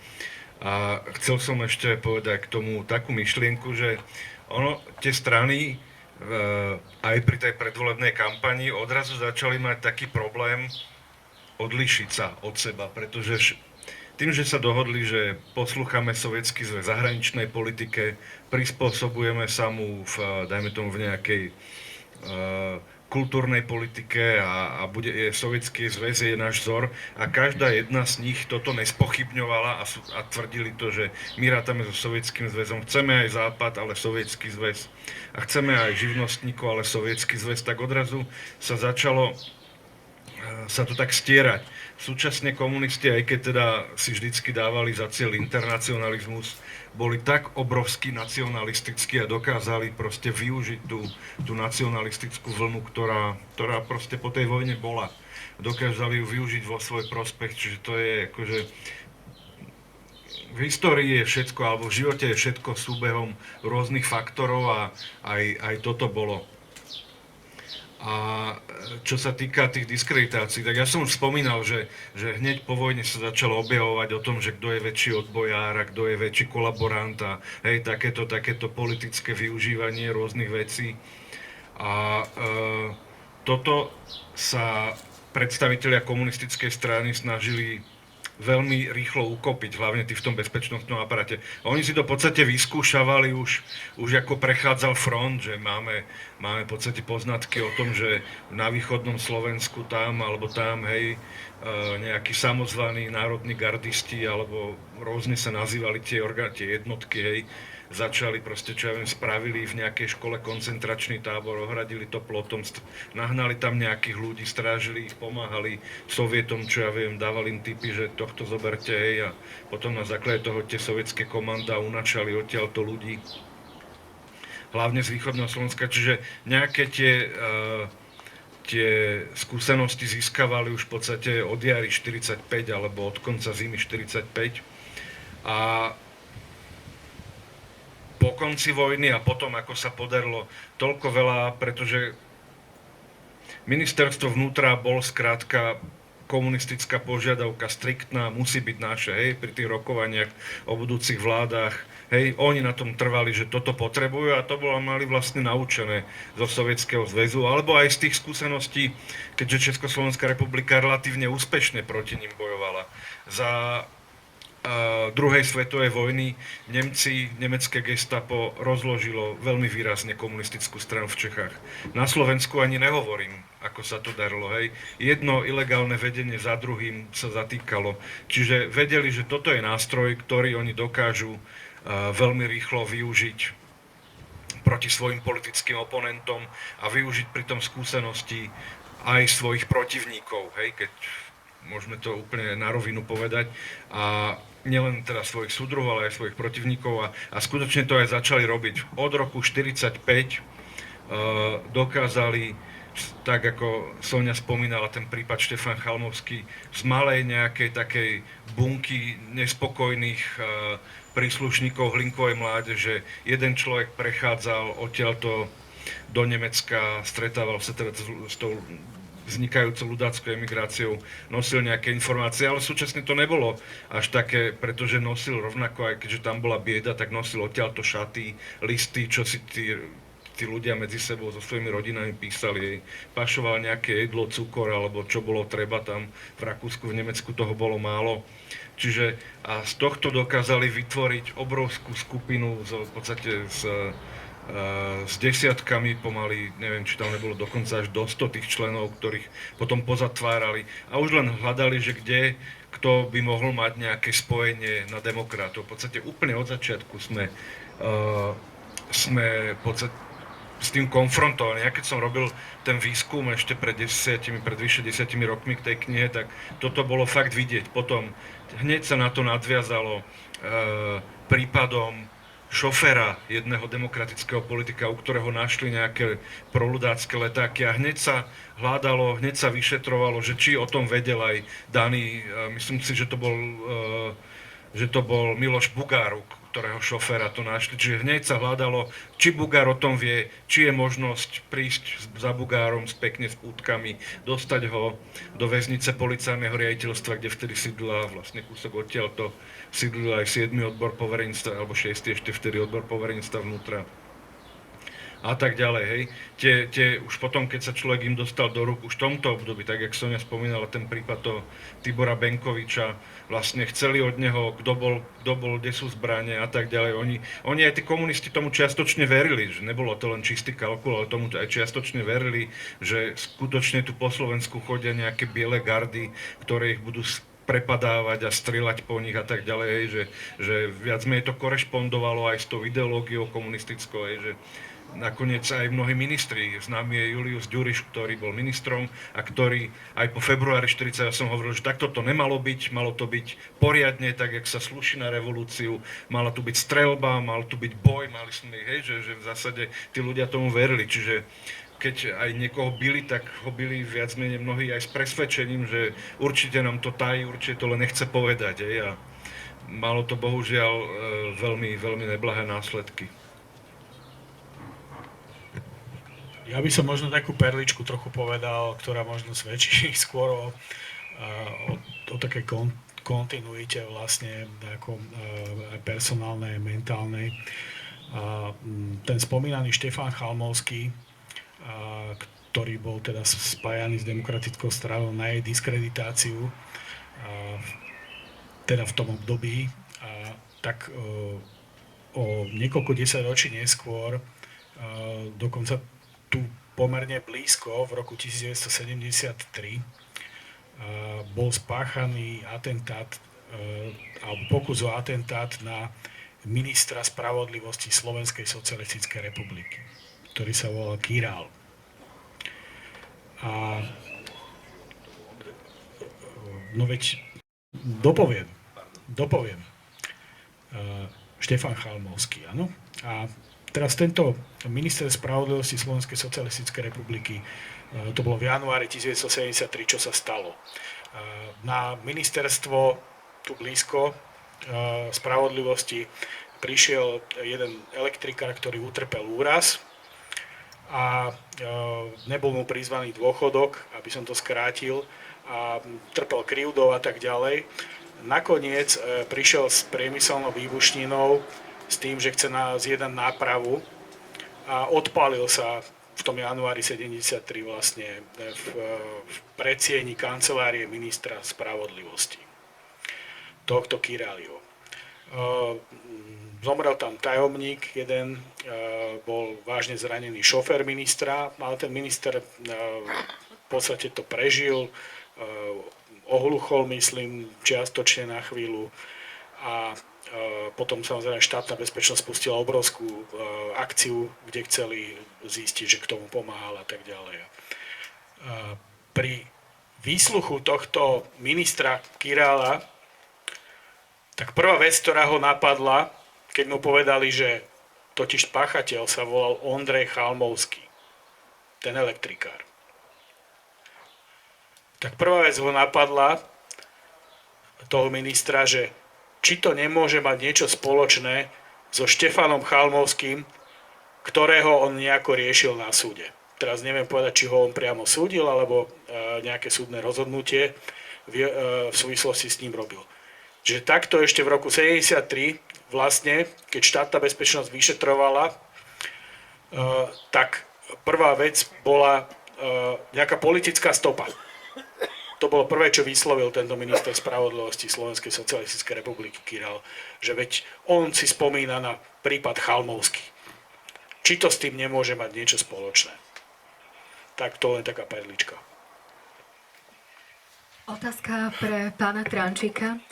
A chcel som ešte povedať k tomu takú myšlienku, že tie strany aj pri tej predvolebnej kampani odrazu začali mať taký problém odlišiť sa od seba, pretože tým, že sa dohodli, že poslúchame Sovietsky zväz v zahraničnej politike, prispôsobujeme sa mu dajme tomu v nejakej kultúrnej politike a Sovietský zväz je náš vzor a každá jedna z nich toto nespochybňovala a tvrdili to, že my rátame so Sovietským zväzom, chceme aj Západ, ale Sovietský zväz a chceme aj živnostníkov, ale Sovietský zväz, tak odrazu sa začalo sa to tak stierať. Súčasne komunisti, aj keď teda si vždycky dávali za cieľ internacionalizmus, boli tak obrovsky nacionalistickí a dokázali proste využiť tú nacionalistickú vlnu, ktorá proste po tej vojne bola. Dokázali ju využiť vo svoj prospech, čiže to je akože v histórii je všetko, alebo v živote je všetko súbehom rôznych faktorov a aj toto bolo. A čo sa týka tých diskreditácií, tak ja som už spomínal, že hneď po vojne sa začalo objavovať o tom, že kto je väčší odbojár a kto je väčší kolaborant a hej, takéto politické využívanie rôznych vecí. A toto sa predstavitelia komunistickej strany snažili veľmi rýchlo ukopiť, hlavne tí v tom bezpečnostnom aparáte. Oni si to v podstate vyskúšavali už ako prechádzal front, že máme v podstate poznatky o tom, že na východnom Slovensku tam alebo tam, hej, nejakí samozvaní národní gardisti alebo rôzne sa nazývali tie jednotky, hej, začali proste, čo ja viem, spravili v nejakej škole koncentračný tábor, ohradili to plotom, nahnali tam nejakých ľudí, strážili ich, pomáhali Sovietom, čo ja viem, dávali im tipy, že tohto zoberte, hej, a potom na základe toho tie sovietské komanda unačali odtiaľto ľudí, hlavne z východného Slovenska, čiže nejaké tie skúsenosti získavali už v podstate od jary 45 alebo od konca zimy 45 a po konci vojny a potom, ako sa podarilo toľko veľa, pretože ministerstvo vnútra bol skrátka komunistická požiadavka striktná, musí byť naše, hej, pri tých rokovaniach o budúcich vládach, hej, oni na tom trvali, že toto potrebujú a to mali vlastne naučené zo Sovietskeho zväzu, alebo aj z tých skúseností, keďže Československá republika relatívne úspešne proti nim bojovala. Za druhej svetovej vojny nemecké gestapo rozložilo veľmi výrazne komunistickú stranu v Čechách. Na Slovensku ani nehovorím, ako sa to darilo, hej. Jedno ilegálne vedenie za druhým sa zatýkalo. Čiže vedeli, že toto je nástroj, ktorý oni dokážu veľmi rýchlo využiť proti svojim politickým oponentom a využiť pritom skúsenosti aj svojich protivníkov, hej, keď môžeme to úplne na rovinu povedať. A nielen teda svojich súdruhov, ale aj svojich protivníkov a skutočne to aj začali robiť. Od roku 1945 dokázali, tak ako Sonia spomínala, ten prípad Štefan Chalmovský, z malej nejakej takej bunky nespokojných príslušníkov Hlinkovej mládeže, jeden človek prechádzal odtiaľto do Nemecka, stretával sa teda s tou vznikajúcou ľudáckou emigráciou, nosil nejaké informácie, ale súčasne to nebolo až také, pretože nosil rovnako, aj keďže tam bola bieda, tak nosil odtiaľto šaty, listy, čo si tí ľudia medzi sebou so svojimi rodinami písali. Pašoval nejaké jedlo, cukor, alebo čo bolo treba tam v Rakúsku, v Nemecku toho bolo málo. Čiže a z tohto dokázali vytvoriť obrovskú skupinu, v podstate s desiatkami pomaly, neviem, či tam nebolo dokonca až do 100 tých členov, ktorých potom pozatvárali a už len hľadali, že kto by mohol mať nejaké spojenie na demokratov. V podstate úplne od začiatku sme s tým konfrontovaní. Ja keď som robil ten výskum ešte pred vyše 10 rokmi k tej knihe, tak toto bolo fakt vidieť. Potom hneď sa na to nadviazalo prípadom šoféra jedného demokratického politika, u ktorého našli nejaké proľudácké letáky a hneď sa hľadalo, hneď sa vyšetrovalo, že či o tom vedel aj daný, myslím si, že to bol Miloš Bugár, ktorého šoféra to našli. Čiže hneď sa hľadalo, či Bugár o tom vie, či je možnosť prísť za Bugárom pekne s pútkami, dostať ho do väznice policajného riaditeľstva, kde vtedy sídla vlastne kúsok odtiaľto, sídlil aj 7. odbor poverenstva, alebo 6. ešte vtedy odbor poverenstva vnútra. a tak ďalej, hej. Tie už potom, keď sa človek im dostal do rúk už v tomto období, tak jak Sonia spomínala ten prípad toho Tibora Benkoviča, vlastne chceli od neho, kto bol, kde sú zbrane a tak ďalej. Oni aj tí komunisti tomu čiastočne verili, že nebolo to len čistý kalkul, ale tomu aj čiastočne verili, že skutočne tu po Slovensku chodia nejaké biele gardy, ktoré ich budú prepadávať a strieľať po nich a tak ďalej, hej, že viac menej to korešpondovalo aj s tou ideológiou komunistickou, hej, že nakoniec aj mnohí ministri, známy je Julius Ďuriš, ktorý bol ministrom a ktorý aj po februári 48 hovoril, že takto to nemalo byť, malo to byť poriadne, tak jak sa slúši na revolúciu, mala tu byť streľba, mal tu byť boj, mali sme, hej, že v zásade tí ľudia tomu verili, čiže keď aj niekoho bili, tak ho bili viac menej mnohí aj s presvedčením, že určite nám to tají, určite to len nechce povedať, hej, a malo to bohužiaľ veľmi, veľmi neblahé následky. Ja by som možno takú perličku trochu povedal, ktorá možno svedčí skôr o takej kontinuite vlastne ako aj personálnej, mentálnej. Ten spomínaný Štefán Chalmovský, ktorý bol teda spájaný s demokratickou stranou na jej diskreditáciu, teda v tom období, tak o niekoľko desaťročí neskôr, dokonca tu pomerne blízko, v roku 1973, bol spáchaný atentát, alebo pokus o atentát na ministra spravodlivosti Slovenskej socialistickej republiky, ktorý sa volal Királ. A no veď dopoviem. Štefán Chalmovský, áno. A teraz tento minister spravodlivosti Slovenskej socialistickej republiky, to bolo v januári 1973, čo sa stalo. Na ministerstvo tu blízko spravodlivosti prišiel jeden elektrikár, ktorý utrpel úraz a nebol mu prizvaný dôchodok, aby som to skrátil, a trpel krivdou a tak ďalej. Nakoniec prišiel s priemyselnou výbušninou s tým, že chce zjednať nápravu a odpálil sa v tom januári 73 vlastne v predsieni kancelárie ministra spravodlivosti, tohto Királiho. Zomrel tam tajomník jeden, bol vážne zranený šofér ministra, ale ten minister v podstate to prežil, ohluchol, myslím, čiastočne na chvíľu a potom samozrejme štátna bezpečnosť spustila obrovskú akciu, kde chceli zistiť, že k tomu pomáhal a tak ďalej. Pri výsluchu tohto ministra Királa, tak prvá vec, ktorá ho napadla, keď mu povedali, že totiž páchateľ sa volal Ondrej Chalmovský, ten elektrikár. Tak prvá vec ho napadla, toho ministra, že či to nemôže mať niečo spoločné so Štefanom Chalmovským, ktorého on nejako riešil na súde. Teraz neviem povedať, či ho on priamo súdil, alebo nejaké súdne rozhodnutie v súvislosti s ním robil. Čiže takto ešte v roku 1973, vlastne, keď štátna bezpečnosť vyšetrovala, tak prvá vec bola nejaká politická stopa. To bolo prvé, čo vyslovil tento minister spravodlivosti Slovenskej socialistickej republiky Királ, že veď on si spomína na prípad Chalmovský. Či to s tým nemôže mať niečo spoločné. Tak to len taká perlička. Otázka pre pána Trančíka.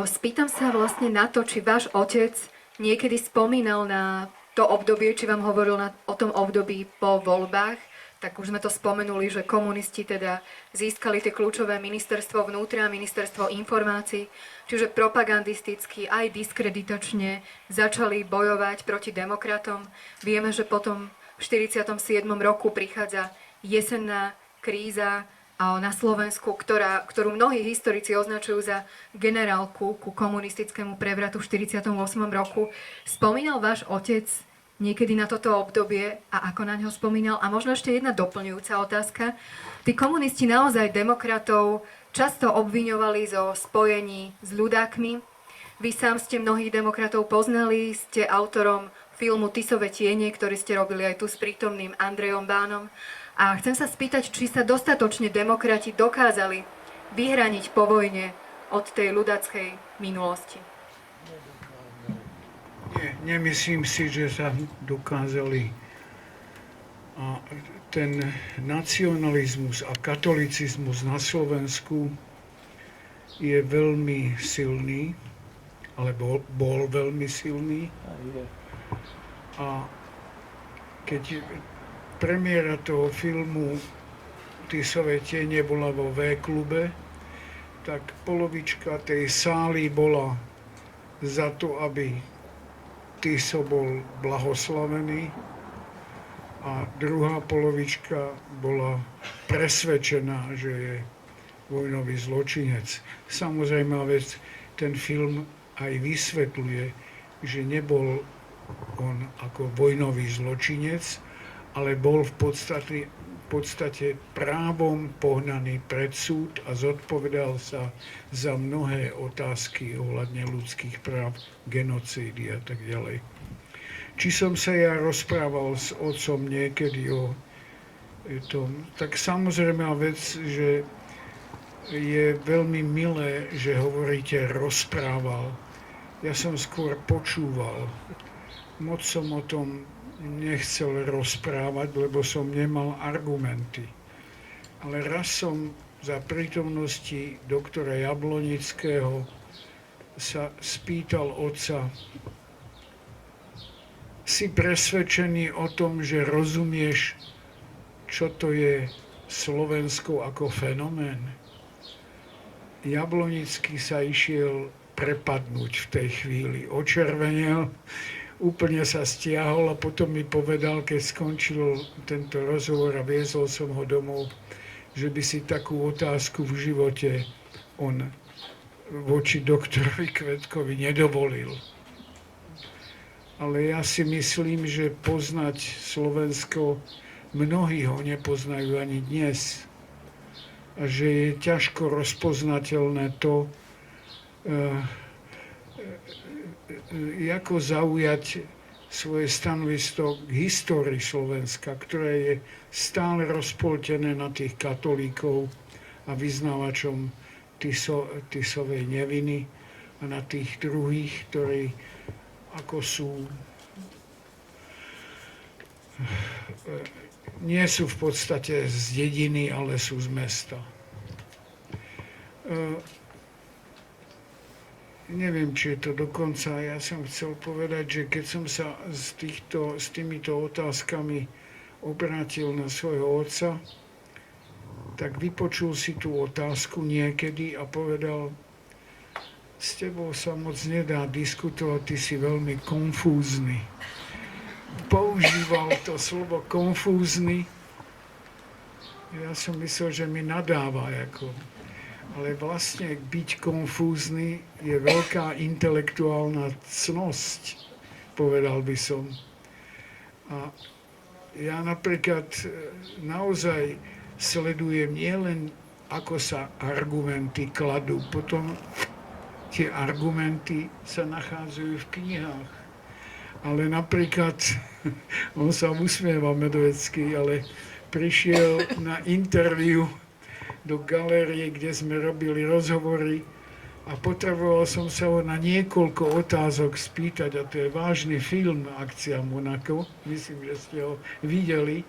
Spýtam sa vlastne na to, či váš otec niekedy spomínal na to obdobie, či vám hovoril o tom období po voľbách. Tak už sme to spomenuli, že komunisti teda získali tie kľúčové ministerstvo vnútra, ministerstvo informácií, čiže propagandisticky aj diskreditačne začali bojovať proti demokratom. Vieme, že potom v 47. roku prichádza jesenná kríza na Slovensku, ktorú mnohí historici označujú za generálku ku komunistickému prevratu v 48. roku. Spomínal váš otec niekedy na toto obdobie a ako na ňo spomínal? A možno ešte jedna doplňujúca otázka. Tí komunisti naozaj demokratov často obviňovali zo spojení s ľudákmi. Vy sám ste mnohých demokratov poznali, ste autorom filmu Tisové tiene, ktorý ste robili aj tu s prítomným Andrejom Bánom. A chcem sa spýtať, či sa dostatočne demokrati dokázali vyhraniť po vojne od tej ľudackej minulosti. Nemyslím si, že sa dokázali. A ten nacionalizmus a katolicizmus na Slovensku je veľmi silný, alebo bol veľmi silný. A keď premiéra toho filmu Tisové tiene bola vo V-klube, tak polovička tej sály bola za to, aby Tiso bol blahoslavený a druhá polovička bola presvedčená, že je vojnový zločinec. Samozrejme, vec, ten film aj vysvetľuje, že nebol on ako vojnový zločinec, ale bol v podstate právom pohnaný pred súd a zodpovedal sa za mnohé otázky ohľadne ľudských práv, genocídy a tak ďalej. Či som sa ja rozprával s otcom niekedy o tom, tak samozrejme vec, že je veľmi milé, že hovoríte rozprával. Ja som skôr počúval. Moc som o tom nechcel rozprávať, lebo som nemal argumenty. Ale raz som za prítomnosti doktora Jablonického sa spýtal otca, si presvedčený o tom, že rozumieš, čo to je Slovensko ako fenomén? Jablonický sa išiel prepadnúť v tej chvíli. Očervenel, úplne sa stiahol a potom mi povedal, keď skončil tento rozhovor a viezol som ho domov, že by si takú otázku v živote on voči doktorovi Kvetkovi nedovolil. Ale ja si myslím, že poznať Slovensko, mnohí ho nepoznajú ani dnes. A že je ťažko rozpoznateľné to, ako zaujať svoje stanovisko k histórii Slovenska, ktoré je stále rozpoltené na tých katolíkov a vyznávačom Tisovej neviny a na tých druhých, ktorí ako sú, nie sú v podstate z dediny, ale sú z mesta. Neviem, či je to dokonca. Ja som chcel povedať, že keď som sa s týmito otázkami obrátil na svojho otca, tak vypočul si tú otázku niekedy a povedal, s tebou sa moc nedá diskutovať, ty si veľmi konfúzny. Používal to slovo konfúzny. Ja som myslel, že mi nadáva. Ale vlastne byť konfúzny je veľká intelektuálna cnosť, povedal by som. A ja napríklad naozaj sledujem nielen, ako sa argumenty kladú, potom tie argumenty sa nachádzajú v knihách. Ale napríklad, on sa usmieva Medvecký, ale prišiel na interview do galérie, kde sme robili rozhovory a potreboval som sa ho na niekoľko otázok spýtať, a to je vážny film Akcia Monaco, myslím, že ste ho videli.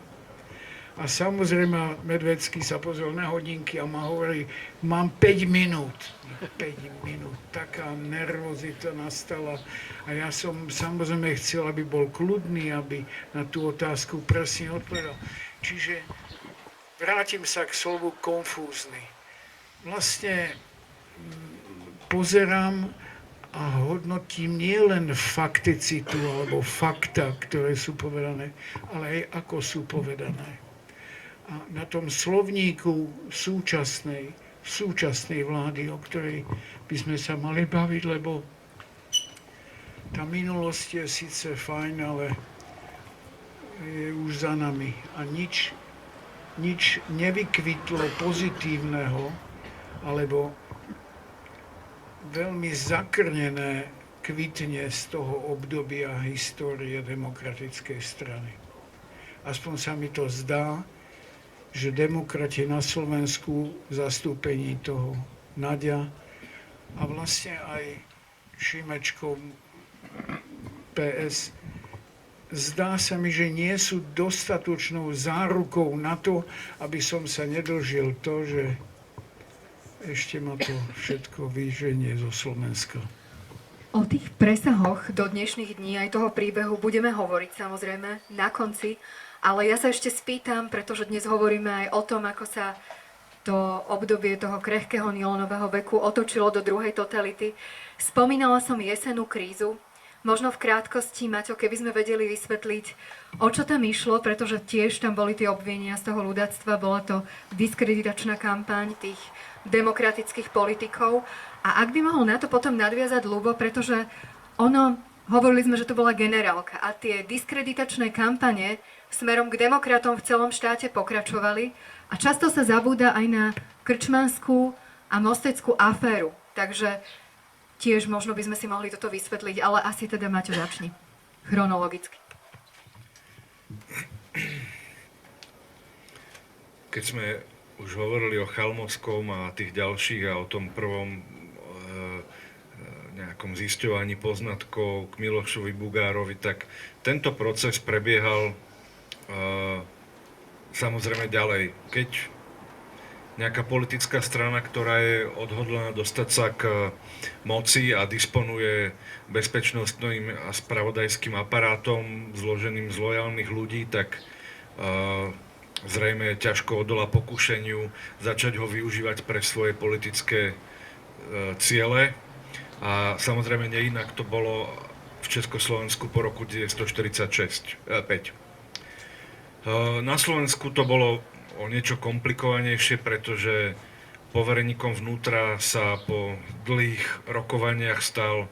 A samozrejme Medvecký sa pozrel na hodinky a ma hovorí, mám 5 minút. 5 minút, taká nervozita nastala. A ja som samozrejme chcel, aby bol kľudný, aby na tú otázku presne odpovedal. Čiže vrátim sa k slovu konfúzny. Vlastne pozerám a hodnotím nielen fakticitu alebo fakta, ktoré sú povedané, ale aj ako sú povedané. A na tom slovníku súčasnej vlády, o ktorej by sme sa mali baviť, lebo tá minulosť je síce fajn, ale je už za nami. A nič nevykvitlo pozitívneho, alebo veľmi zakrnené k kvitne z toho obdobia histórie demokratickej strany. Aspoň sa mi to zdá, že demokrati na Slovensku v zastúpení toho Naďa a vlastne aj Šimečkov PS, zdá sa mi, že nie sú dostatočnou zárukou na to, aby som sa nedožil to, že ešte ma to všetko vyženie zo Slovenska. O tých presahoch do dnešných dní aj toho príbehu budeme hovoriť samozrejme na konci, ale ja sa ešte spýtam, pretože dnes hovoríme aj o tom, ako sa to obdobie toho krehkého nylonového veku otočilo do druhej totality. Spomínala som jesennú krízu. Možno v krátkosti, Maťo, keby sme vedeli vysvetliť, o čo tam išlo, pretože tiež tam boli tie obvinenia z toho ľudáctva, bola to diskreditačná kampaň tých demokratických politikov. A ak by mohol na to potom nadviazať Ľubo, pretože hovorili sme, že to bola generálka a tie diskreditačné kampane smerom k demokratom v celom štáte pokračovali a často sa zabúda aj na krčmanskú a mosteckú aféru. Takže tiež možno by sme si mohli toto vysvetliť, ale asi teda Maťo začni chronologicky. Keď sme už hovorili o Chalmovskom a tých ďalších a o tom prvom nejakom zisťovaní poznatkov k Milošovi Bugárovi, tak tento proces prebiehal samozrejme ďalej. Keď nejaká politická strana, ktorá je odhodlaná dostať sa k moci a disponuje bezpečnostným a spravodajským aparátom zloženým z lojálnych ľudí, tak zrejme ťažko odolá pokušeniu začať ho využívať pre svoje politické ciele. A samozrejme neinak to bolo v Československu po roku 1945. Na Slovensku to bolo o niečo komplikovanejšie, pretože povereníkom vnútra sa po dlhých rokovaniach stal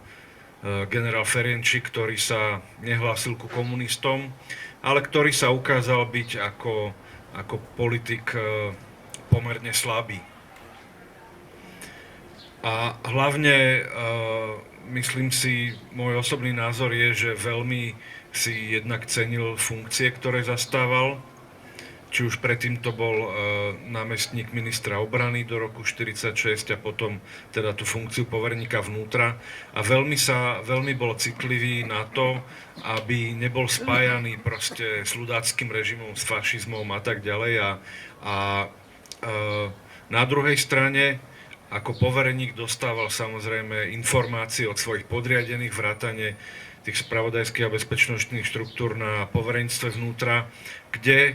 generál Ferenčík, ktorý sa nehlásil ku komunistom, ale ktorý sa ukázal byť ako politik pomerne slabý. A hlavne, myslím si, môj osobný názor je, že veľmi si jednak cenil funkcie, ktoré zastával. Či už predtým to bol námestník ministra obrany do roku 1946 a potom teda tú funkciu poverníka vnútra. A veľmi bol citlivý na to, aby nebol spájaný proste s ľudáckym režimom, s fašizmom a tak ďalej. A na druhej strane, ako povereník dostával samozrejme informácie od svojich podriadených, vrátane tých spravodajských a bezpečnostných štruktúr na poverenstve vnútra, kde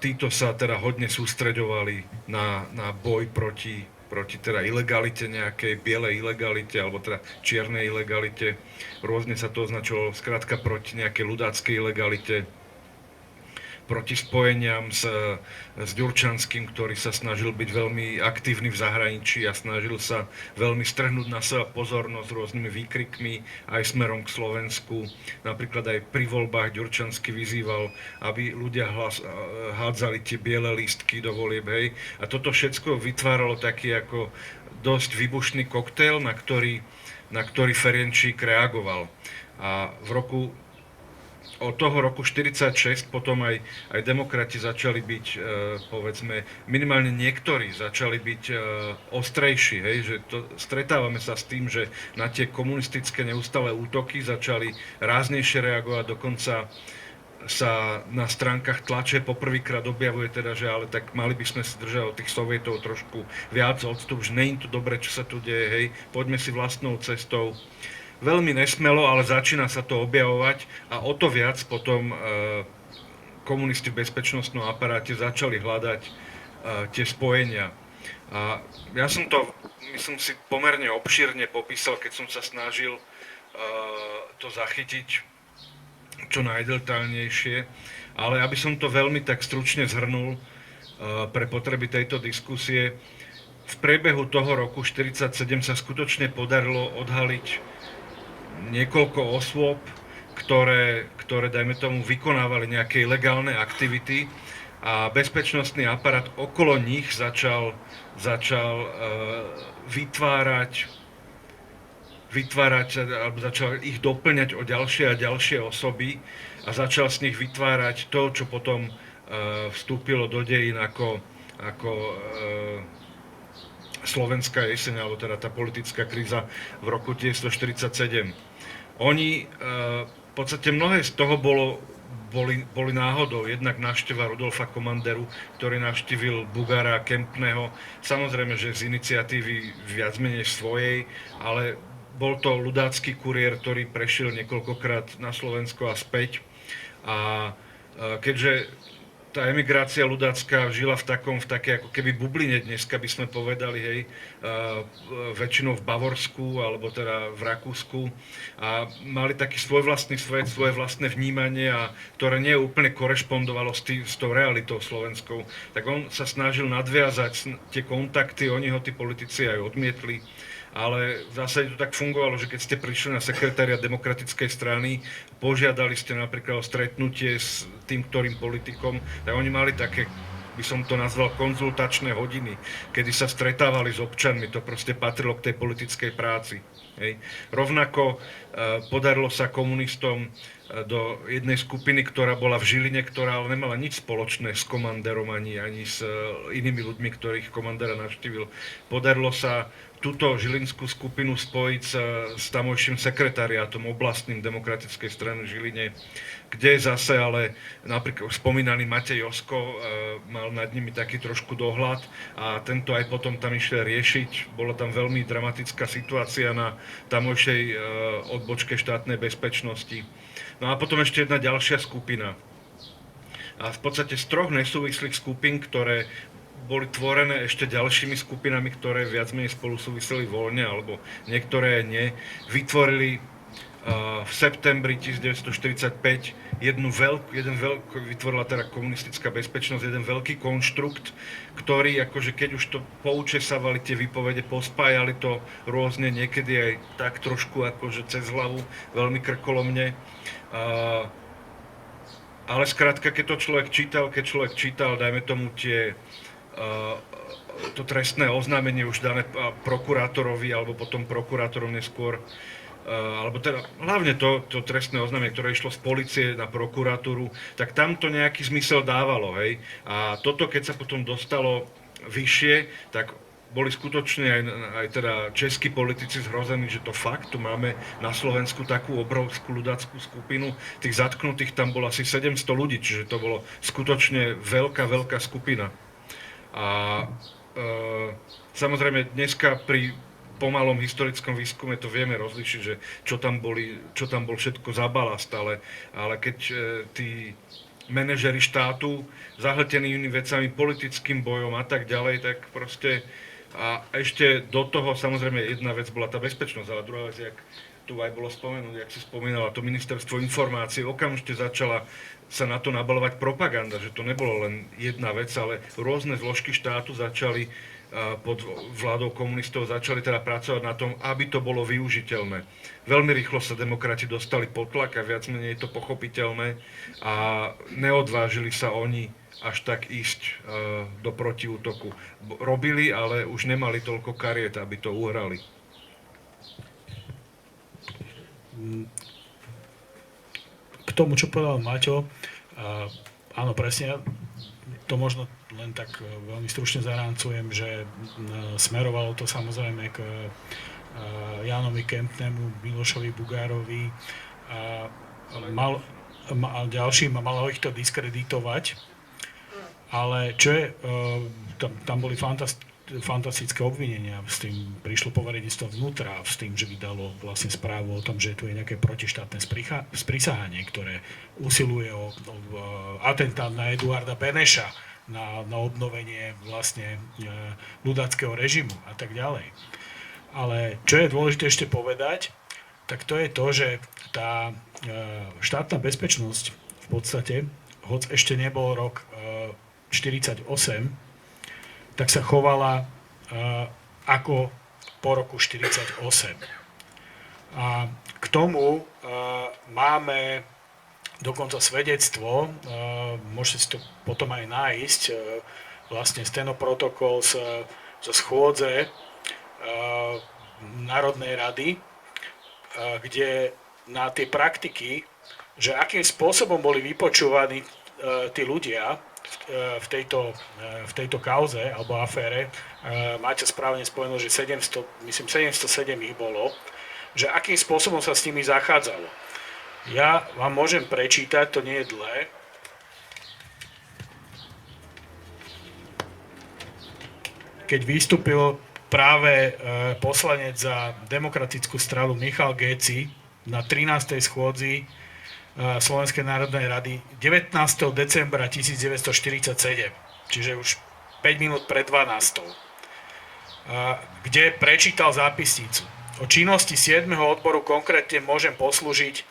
títo sa teda hodne sústreďovali na boj proti teda ilegalite, nejakej bielej ilegalite, alebo teda čiernej ilegalite. Rôzne sa to označovalo skrátka proti nejakej ľudáckej ilegalite, proti spojeniam s Ďurčanským, ktorý sa snažil byť veľmi aktívny v zahraničí a snažil sa veľmi strhnúť na seba pozornosť rôznymi výkrikmi aj smerom k Slovensku. Napríklad aj pri voľbách Ďurčanský vyzýval, aby ľudia hádzali tie biele lístky do volieb, hej. A toto všetko vytváralo taký ako dosť výbušný koktail, na ktorý Ferenčík reagoval. A od toho roku 1946 potom aj demokrati začali byť, povedzme, minimálne niektorí začali byť ostrejší, hej, že stretávame sa s tým, že na tie komunistické neustále útoky začali ráznejšie reagovať, dokonca sa na stránkach tlače poprvýkrát objavuje teda, že ale tak mali by sme si držať od tých sovietov trošku viac odstup, že nie je to dobre, čo sa tu deje, hej, poďme si vlastnou cestou. Veľmi nesmelo, ale začína sa to objavovať a o to viac potom komunisti v bezpečnostnom aparáte začali hľadať tie spojenia. A ja som to, myslím si, pomerne obšírne popísal, keď som sa snažil to zachytiť čo najdetailnejšie, ale aby som to veľmi tak stručne zhrnul pre potreby tejto diskusie, v priebehu toho roku 1947 sa skutočne podarilo odhaliť niekoľko osôb, ktoré, dajme tomu, vykonávali nejaké ilegálne aktivity a bezpečnostný aparát okolo nich začal vytvárať vytvárať, alebo začal ich doplňať o ďalšie a ďalšie osoby a začal z nich vytvárať to, čo potom vstúpilo do dejín ako slovenská jeseň, alebo teda tá politická kríza v roku 1947. Oni, v podstate mnohé z toho boli náhodou. Jednak návšteva Rudolfa Komanderu, ktorý navštívil Bugara a Kempného. Samozrejme, že z iniciatívy viac menej svojej, ale bol to ľudácky kuriér, ktorý prešiel niekoľkokrát na Slovensko a späť. A keďže tá emigrácia ľudácka žila v takej ako keby bubline, dneska by sme povedali, hej, väčšinou v Bavorsku alebo teda v Rakúsku a mali taký svoj vlastný svet, svoje vlastné vnímanie, a ktoré nie úplne korešpondovalo s tou realitou slovenskou. Tak on sa snažil nadviazať tie kontakty, oni ho tí politici aj odmietli. Ale v zásade to tak fungovalo, že keď ste prišli na sekretariat Demokratickej strany, požiadali ste napríklad o stretnutie s tým ktorým politikom, tak oni mali také, by som to nazval, konzultačné hodiny, kedy sa stretávali s občanmi, to proste patrilo k tej politickej práci. Hej. Rovnako podarilo sa komunistom do jednej skupiny, ktorá bola v Žiline, ktorá ale nemala nič spoločné s Komanderom ani s inými ľuďmi, ktorých Komandera navštívil. Podarilo sa túto žilinskú skupinu spojiť s tamojším sekretariátom oblastným Demokratickej strany v Žiline, kde zase ale napríklad spomínaný Matej Josko mal nad nimi taký trošku dohľad a tento aj potom tam išiel riešiť. Bola tam veľmi dramatická situácia na tamojšej odbočke štátnej bezpečnosti. No a potom ešte jedna ďalšia skupina. A v podstate z troch nesúvislých skupín, ktoré boli tvorené ešte ďalšími skupinami, ktoré viac menej spolu súviseli voľne, alebo niektoré nie, vytvorili v septembri 1945 vytvorila teda komunistická bezpečnosť jeden veľký konštrukt, ktorý akože keď už to poučesávali tie výpovede, pospájali to rôzne, niekedy aj tak trošku akože cez hlavu, veľmi krkolomne. Ale skrátka, keď človek čítal, dajme tomu to trestné oznámenie už dané prokurátorovi, alebo potom prokurátorom neskôr, alebo teda hlavne to trestné oznámenie, ktoré išlo z polície na prokuratúru, tak tam to nejaký zmysel dávalo, hej. A toto, keď sa potom dostalo vyššie, tak boli skutočne aj teda českí politici zhrození, že to fakt, tu máme na Slovensku takú obrovskú ľudáckú skupinu, tých zatknutých tam bolo asi 700 ľudí, čiže to bolo skutočne veľká skupina. A samozrejme dneska pri pomalom historickom výskume to vieme rozlišiť, že čo tam bol všetko za balast, ale keď tí manažeri štátu zahltení inými vecami, politickým bojom a tak ďalej, tak proste a ešte do toho samozrejme jedna vec bola tá bezpečnosť, ale druhá vec, jak tu aj bolo spomenúť, jak si spomínala, to ministerstvo informácií, okamžite začala sa na to nabalovať propaganda, že to nebolo len jedna vec, ale rôzne zložky štátu začali pod vládou komunistov teda pracovať na tom, aby to bolo využiteľné. Veľmi rýchlo sa demokrati dostali pod tlak a viac menej je to pochopiteľné a neodvážili sa oni až tak ísť do protiútoku. Robili, ale už nemali toľko kariet, aby to uhrali. K tomu, čo povedal Maťo, áno, presne, to možno len tak veľmi stručne zarancujem, že smerovalo to samozrejme k Jánovi Kempnému, Milošovi Bugárovi a ďalším, a malo ich to diskreditovať, ale čo je, tam boli fantastické obvinenia, s tým prišlo poverenectvo vnútra, s tým, že vydalo vlastne správu o tom, že tu je nejaké protištátne sprisahanie, ktoré usiluje o atentát na Eduarda Beneša, na obnovenie vlastne ľudáckeho režimu a tak ďalej. Ale čo je dôležité ešte povedať, tak to je to, že tá štátna bezpečnosť v podstate, hoď ešte nebol rok 1948, tak sa chovala ako po roku 1948. A k tomu máme dokonca svedectvo, môžete si to potom aj nájsť, vlastne stenoprotokol zo schôdze Národnej rady, kde na tie praktiky, že akým spôsobom boli vypočúvaní tí ľudia v tejto kauze alebo afére. Máte správne spomenul, že 707 ich bolo, že akým spôsobom sa s nimi zachádzalo. Ja vám môžem prečítať, to nie je dlhé. Keď vystúpil práve poslanec za demokratickú stranu Michal Géci na 13. schôdzi Slovenskej národnej rady 19. decembra 1947, čiže už 5 minút pred 12. Kde prečítal zápisnicu. O činnosti 7. odboru konkrétne môžem poslúžiť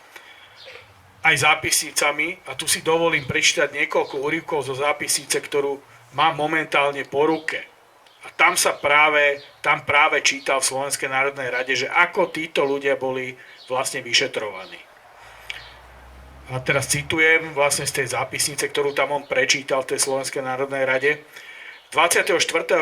aj zápisnicami a tu si dovolím prečítať niekoľko úryvkov zo zápisnice, ktorú mám momentálne po ruke. A tam práve čítal v Slovenskej národnej rade, že ako títo ľudia boli vlastne vyšetrovaní. A teraz citujem vlastne z tej zápisnice, ktorú tam on prečítal v tej Slovenskej národnej rade. 24.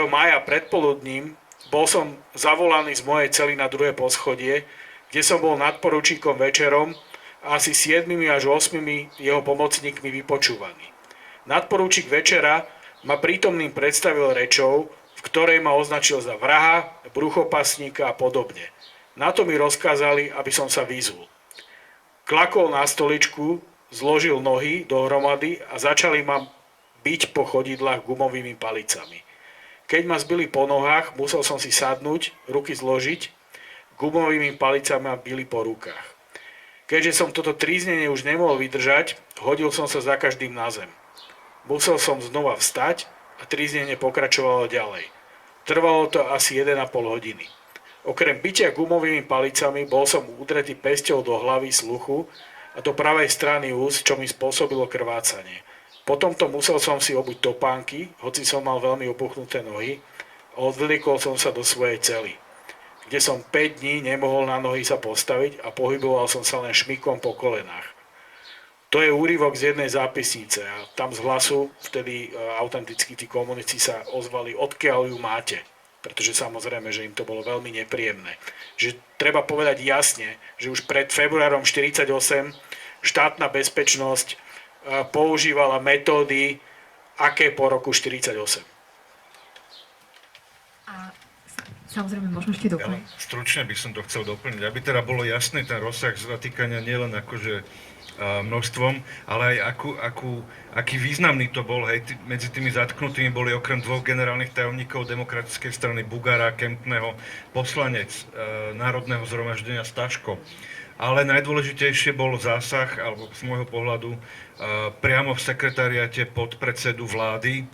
mája predpoludním bol som zavolaný z mojej cely na druhé poschodie, kde som bol nadporučíkom Večerom a asi 7 až 8 jeho pomocníkmi vypočúvaný. Nadporučík Večera ma prítomným predstavil rečou, v ktorej ma označil za vraha, bruchopasníka a podobne. Na to mi rozkázali, aby som sa vyzul. Klakol na stoličku, zložil nohy dohromady a začali ma biť po chodidlách gumovými palicami. Keď ma zbili po nohách, musel som si sadnúť, ruky zložiť, gumovými palicami ma bili po rukách. Keďže som toto tríznenie už nemohol vydržať, hodil som sa za každým na zem. Musel som znova vstať a tríznenie pokračovalo ďalej. Trvalo to asi 1,5 hodiny. Okrem bytia gumovými palicami bol som udretý pesťou do hlavy, sluchu a do pravej strany úst, čo mi spôsobilo krvácanie. Potom to musel som si obuť topánky, hoci som mal veľmi opuchnuté nohy, a odvliekol som sa do svojej cely, kde som 5 dní nemohol na nohy sa postaviť a pohyboval som sa len šmikom po kolenách. To je úryvok z jednej zápisnice a tam z hlasu vtedy autenticky tí komunisti sa ozvali, odkiaľ ju máte. Pretože samozrejme, že im to bolo veľmi nepríjemné. Že treba povedať jasne, že už pred februárom 1948 štátna bezpečnosť používala metódy, aké po roku 1948. A samozrejme, možno ešte doplniť. Stručne by som to chcel doplniť, aby teda bolo jasný ten rozsah zatýkania nielen akože množstvom, ale aj aký významný to bol. Hej, medzi tými zatknutými boli okrem 2 generálnych tajomníkov demokratickej strany Bugara, Kempného, poslanec Národného zhromaždenia Staško. Ale najdôležitejšie bol zásah, alebo z môjho pohľadu, priamo v sekretariate podpredsedu vlády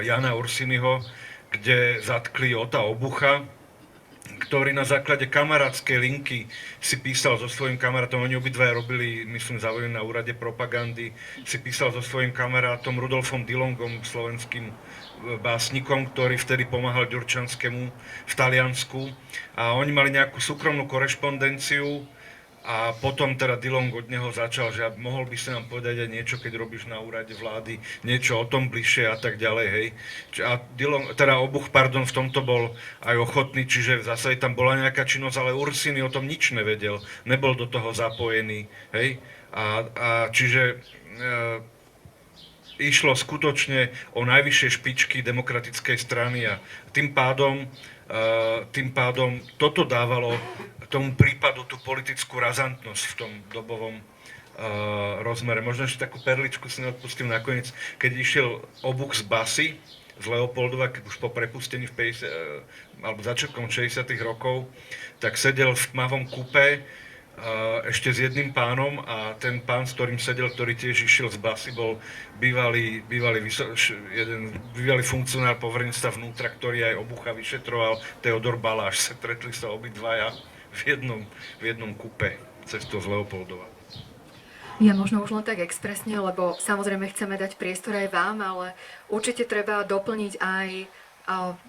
Jana Ursiniho, kde zatkli Ota Obucha, ktorý na základe kamarátskej linky si písal so svojím kamarátom, oni obidvaja robili, myslím, zároveň na úrade propagandy, si písal so svojím kamarátom Rudolfom Dillongom, slovenským básnikom, ktorý vtedy pomáhal Ďurčanskému v Taliansku. A oni mali nejakú súkromnú korešpondenciu a potom teda Dillong od neho začal, že mohol by si nám povedať aj niečo, keď robíš na úrade vlády, niečo o tom bližšie a tak ďalej, hej. A Dillong, teda Obuch, pardon, v tomto bol aj ochotný, čiže zase tam bola nejaká činnosť, ale Ursiny o tom nič nevedel, nebol do toho zapojený, hej. A čiže išlo skutočne o najvyššie špičky demokratickej strany a tým pádom toto dávalo tomu prípadu tú politickú razantnosť v tom dobovom rozmere. Možno ešte takú perličku si neodpustím nakoniec, keď išiel Obuch z Basy, z Leopoldova, keď už po prepustení alebo začiatkom 60. rokov, tak sedel v tmavom kupe ešte s jedným pánom a ten pán, s ktorým sedel, ktorý tiež išiel z Basy, bol bývalý funkcionár poverenstva vnútra, ktorý aj Obucha vyšetroval, Teodor Baláš. Stretli sa obidvaja v jednom kupe cestou z Leopoldova. Ja možno už len tak expresne, lebo samozrejme chceme dať priestor aj vám, ale určite treba doplniť aj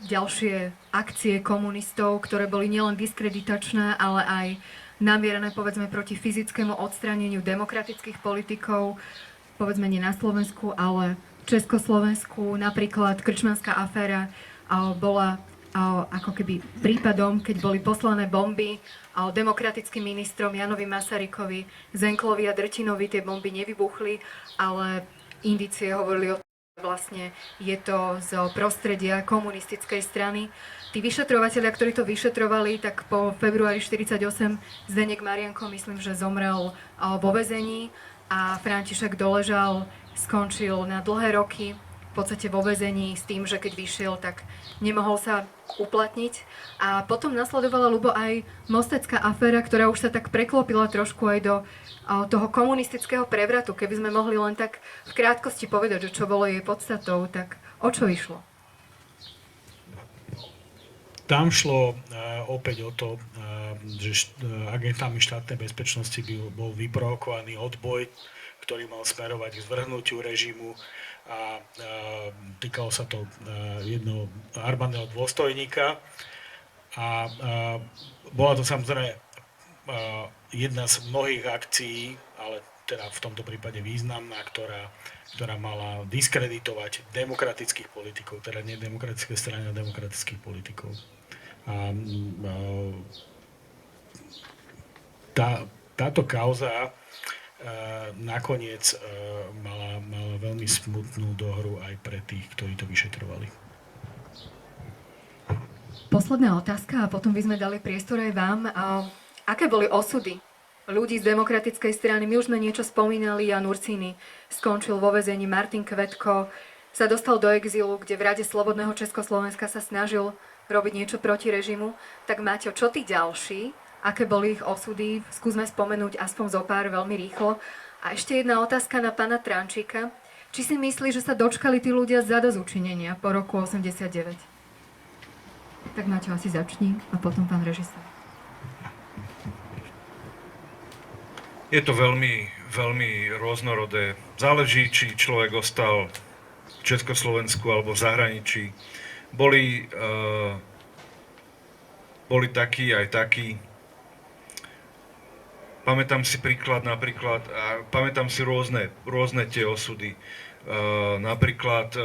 ďalšie akcie komunistov, ktoré boli nielen diskreditačné, ale aj namierené povedzme proti fyzickému odstráneniu demokratických politikov, povedzme nie na Slovensku, ale v Československu. Napríklad krčmanská aféra bola ako keby prípadom, keď boli poslané bomby demokratickým ministrom Janovi Masarykovi, Zenklovi a Drtinovi, tie bomby nevybuchli, ale indície hovorili o tom, že vlastne je to z prostredia komunistickej strany. Tí vyšetrovatelia, ktorí to vyšetrovali, tak po februári 1948 Zdeněk Marienko, myslím, že zomrel vo väzení a František Doležal skončil na dlhé roky v podstate vo väzení s tým, že keď vyšiel, tak nemohol sa uplatniť. A potom nasledovala, Ľubo, aj mostecká aféra, ktorá už sa tak preklopila trošku aj do toho komunistického prevratu. Keby sme mohli len tak v krátkosti povedať, že čo bolo jej podstatou, tak o čo išlo? Tam šlo opäť o to, že agentami štátnej bezpečnosti bol vyprovokovaný odboj, ktorý mal smerovať k zvrhnutiu režimu a týkalo sa to jednoho armádneho dôstojníka a bola to samozrejme jedna z mnohých akcií, ale teda v tomto prípade významná, ktorá mala diskreditovať demokratických politikov, teda nie demokratické strany, ale demokratických politikov. A táto kauza nakoniec mala veľmi smutnú dohru aj pre tých, ktorí to vyšetrovali. Posledná otázka a potom by sme dali priestor aj vám. Aké boli osudy ľudí z demokratickej strany? My už sme niečo spomínali, Jan Ursíny skončil vo väzení, Martin Kvetko sa dostal do exílu, kde v Rade Slobodného Československa sa snažil robiť niečo proti režimu. Tak Maťo, čo tí ďalší? Aké boli ich osudy? Skúsme spomenúť aspoň zo pár veľmi rýchlo. A ešte jedna otázka na pána Trančíka. Či si myslí, že sa dočkali tí ľudia zadozučinenia po roku 89? Tak Maťo, asi začni a potom pán režisér. Je to veľmi, veľmi rôznorodé. Záleží, či človek ostal v Československu alebo v zahraničí. Boli takí aj takí. Pamätám si príklad napríklad, a pamätám si rôzne tie osudy. Napríklad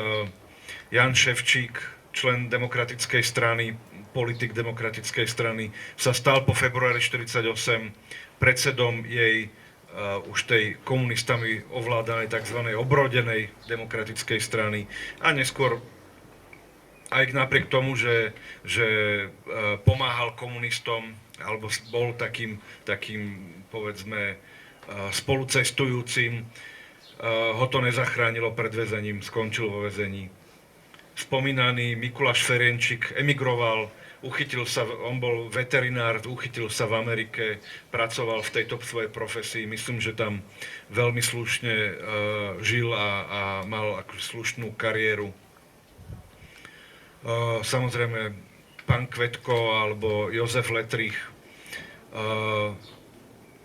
Jan Ševčík, člen demokratickej strany, politik demokratickej strany, sa stal po februári 1948 predsedom jej už tej komunistami ovládanej tzv. Obrodenej demokratickej strany a neskôr aj napriek tomu, že pomáhal komunistom alebo bol takým povedzme spolucestujúcim, ho to nezachránilo pred väzením, skončil vo väzení. Spomínaný Mikuláš Ferenčík emigroval, on bol veterinár, uchytil sa v Amerike, pracoval v tejto svojej profesii, myslím, že tam veľmi slušne žil a mal slušnú kariéru. Samozrejme, pán Kvetko alebo Jozef Letrich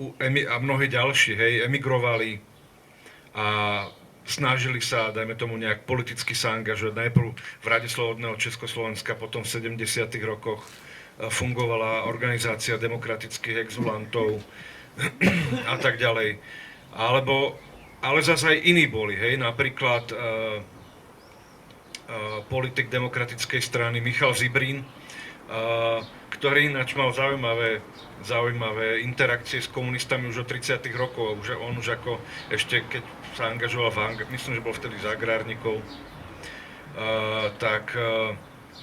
a mnohí ďalší, emigrovali a snažili sa, dajme tomu, nejak politicky sa angažovať. Najprv v Rade Slobodného Československa, potom v 70. rokoch fungovala organizácia demokratických exulantov a tak ďalej. Ale zase aj iní boli, napríklad politik demokratickej strany Michal Zibrín, ktorý ináč mal zaujímavé interakcie s komunistami už od 30. rokov. On už ako ešte keď sa angažoval myslím, že bol vtedy za agrárnikov, tak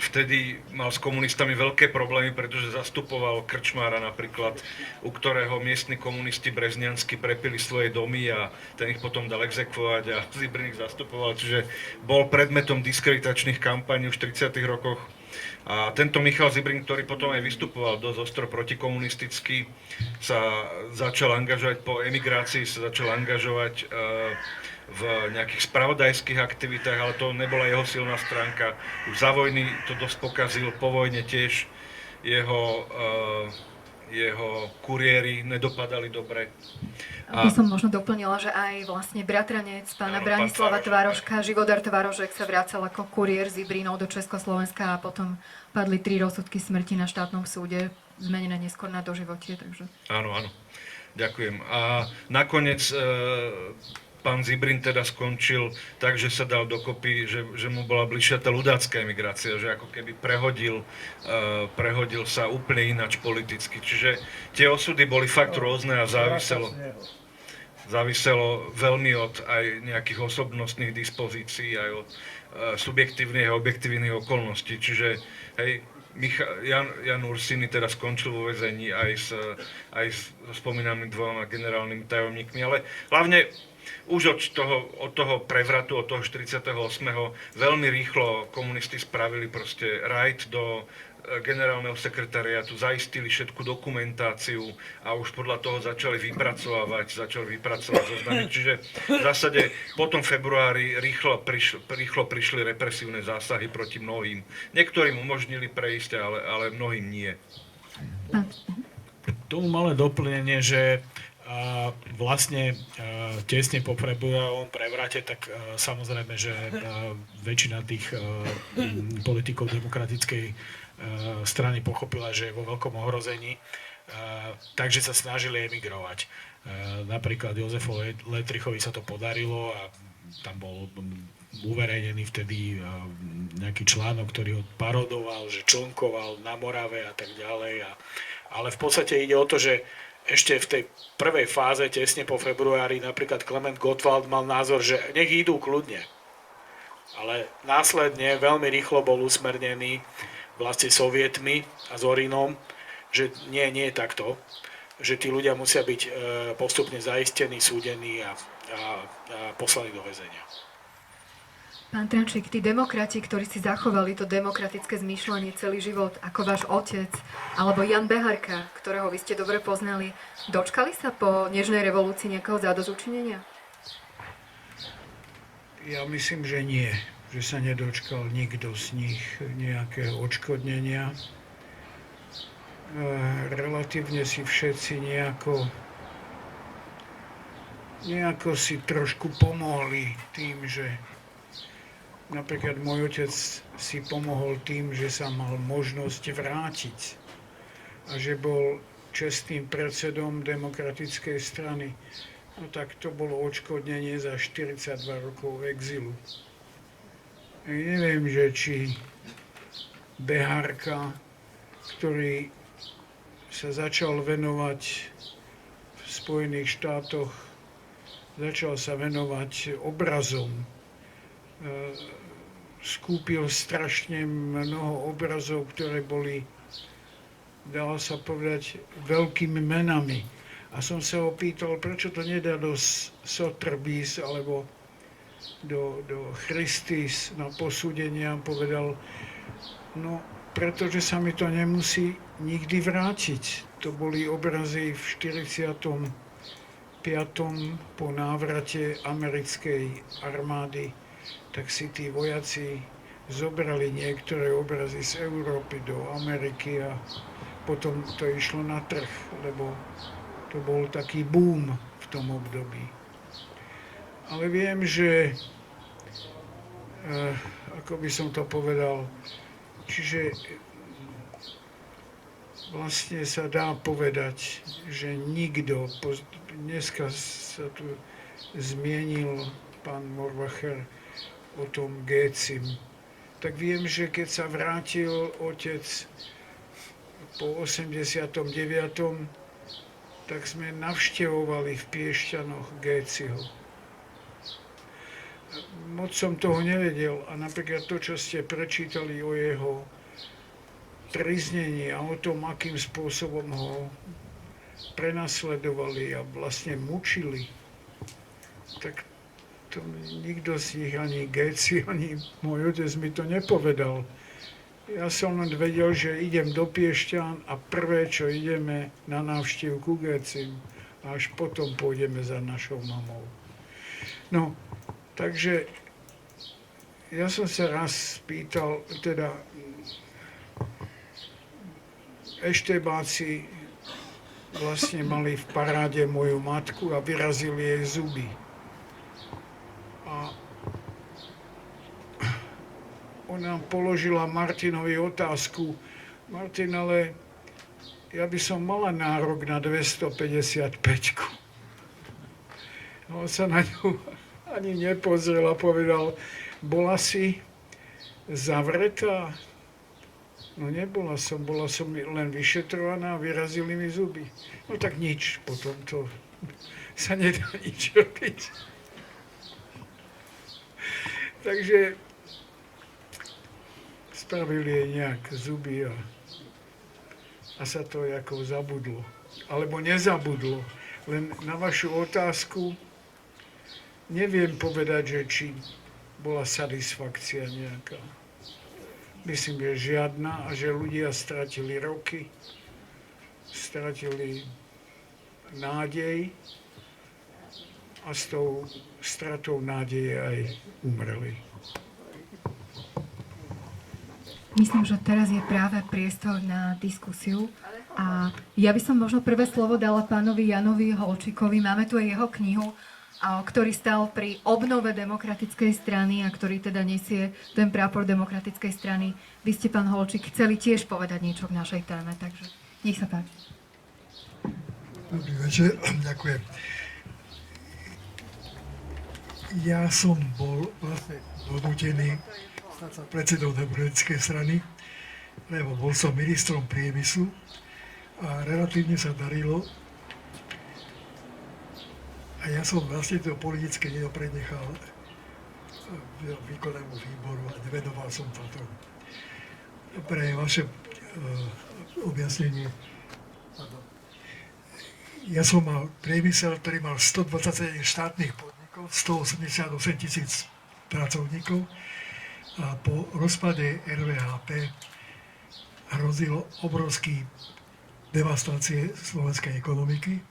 vtedy mal s komunistami veľké problémy, pretože zastupoval krčmára napríklad, u ktorého miestni komunisti brezniansky prepili svoje domy a ten ich potom dal exekvovať a Zibrin ich zastupoval, čiže bol predmetom diskreditačných kampaní už v 30. rokoch. A tento Michal Zibrin, ktorý potom aj vystupoval dosť ostro protikomunisticky, sa začal angažovať po emigrácii, v nejakých spravodajských aktivitách, ale to nebola jeho silná stránka. Už za vojny to dosť pokazil, po vojne tiež jeho kuriéry nedopadali dobre. A by som možno doplnila, že aj vlastne bratranec pána Branislava Tvároška, Živodar Tvárošek, sa vracal ako kuriér Zibrinov do Československa a potom padli 3 rozsudky smrti na štátnom súde, zmenené neskôr na doživotie. Takže... Áno, ďakujem. A nakoniec pán Zibrin teda skončil tak, že sa dal dokopy, že mu bola bližšia tá ľudácka emigrácia, že ako keby prehodil sa úplne ináč politicky. Čiže tie osudy boli fakt rôzne a záviselo veľmi od aj nejakých osobnostných dispozícií, aj od subjektívnych a objektívnych okolností. Čiže hej, Jan Ursini teda skončil vo väzení aj s spomínanými dvoma generálnymi tajomníkmi, ale hlavne už od toho prevratu, od toho 48. veľmi rýchlo komunisti spravili proste raid do generálneho sekretariátu, zaistili všetku dokumentáciu a už podľa toho začali vypracovať zoznamy. Čiže v zásade po tom februári rýchlo prišli represívne zásahy proti mnohým. Niektorým umožnili prejsť, ale mnohým nie. Tomu malé doplnenie, že vlastne tesne po februárovom prevrate, tak samozrejme, že väčšina tých politikov demokratickej strany pochopila, že je vo veľkom ohrození, takže sa snažili emigrovať. Napríklad Jozefovi Letrichovi sa to podarilo a tam bol uverejnený vtedy nejaký článok, ktorý ho parodoval, že člnkoval na Morave a tak ďalej. Ale v podstate ide o to, že ešte v tej prvej fáze, tesne po februári, napríklad Klement Gottwald mal názor, že nech idú kľudne. Ale následne veľmi rýchlo bol usmernený vlastne Sovietmi a Zorinom, že nie je takto, že tí ľudia musia byť postupne zaistení, súdení a poslaní do väzenia. Pán Trančík, tí demokrati, ktorí si zachovali to demokratické zmýšľanie celý život, ako váš otec, alebo Jan Beharka, ktorého vy ste dobre poznali, dočkali sa po nežnej revolúcii nejakého zádozučinenia? Ja myslím, že nie. Že sa nedočkal nikto z nich nejakého odškodnenia. Relatívne si všetci nejako si trošku pomohli tým, že napríklad môj otec si pomohol tým, že sa mal možnosť vrátiť a že bol čestným predsedom demokratickej strany. No tak to bolo odškodnenie za 42 rokov exilu. Ja neviem, že či Behárka, ktorý sa začal venovať v Spojených štátoch, začal sa venovať obrazom. Skúpil strašne mnoho obrazov, ktoré boli, dalo sa povedať, veľkými menami. A som sa ho pýtal, prečo to nedá do Sotheby's alebo do Christie's na posúdenie, a povedal, no pretože sa mi to nemusí nikdy vrátiť. To boli obrazy v 45. po návrate americkej armády, tak si tí vojaci zobrali niektoré obrazy z Európy do Ameriky a potom to išlo na trh, lebo to bol taký boom v tom období. Ale viem, že, ako by som to povedal, čiže vlastne sa dá povedať, že nikto, dneska sa tu zmienil pán Morvacher o tom Gécim, tak viem, že keď sa vrátil otec po 89., tak sme navštevovali v Piešťanoch Géciho. Moc som toho nevedel a napríklad to, čo ste prečítali o jeho triznení a o tom, akým spôsobom ho prenasledovali a vlastne mučili, tak to nikto z nich, ani Géci, ani môj otec mi to nepovedal. Ja som len vedel, že idem do Piešťan a prvé, čo ideme na návštevku Gécim a až potom pôjdeme za našou mamou. No, takže ja som sa raz spýtal, teda eštebáci vlastne mali v paráde moju matku a vyrazili jej zuby. A ona položila Martinovi otázku, Martin, ale ja by som mala nárok na 255. On sa na ňu ani nepozrel a povedal, bola si zavretá? No nebola som len vyšetrovaná a vyrazili mi zuby. No tak nič, potom to sa nedá nič robiť. Takže spravili jej nejak zuby a sa to ako zabudlo. Alebo nezabudlo. Len na vašu otázku neviem povedať, že či bola satisfakcia nejaká. Myslím, že žiadna a že ľudia stratili roky, stratili nádej a s tou stratou nádeje aj umreli. Myslím, že teraz je práve priestor na diskusiu a ja by som možno prvé slovo dala pánovi Janovi Holčíkovi. Máme tu aj jeho knihu, ktorý stal pri obnove demokratickej strany a ktorý teda nesie ten prápor demokratickej strany. Vy ste, pán Holčík, chceli tiež povedať niečo k našej téme, takže nech sa páči. Dobrý večer, ďakujem. Ja som bol vlastne donútený stať sa predsedom demokratickej strany, lebo bol som ministrom priemyslu a relatívne sa darilo. A ja som vlastne to politické nedoprenechal výkonnému výboru a nevenoval som to tomu. Pre vaše objasnenie. Ja som mal priemysel, ktorý mal 127 štátnych podnikov, 188 000 pracovníkov a po rozpade RVHP hrozilo obrovský devastácie slovenskej ekonomiky.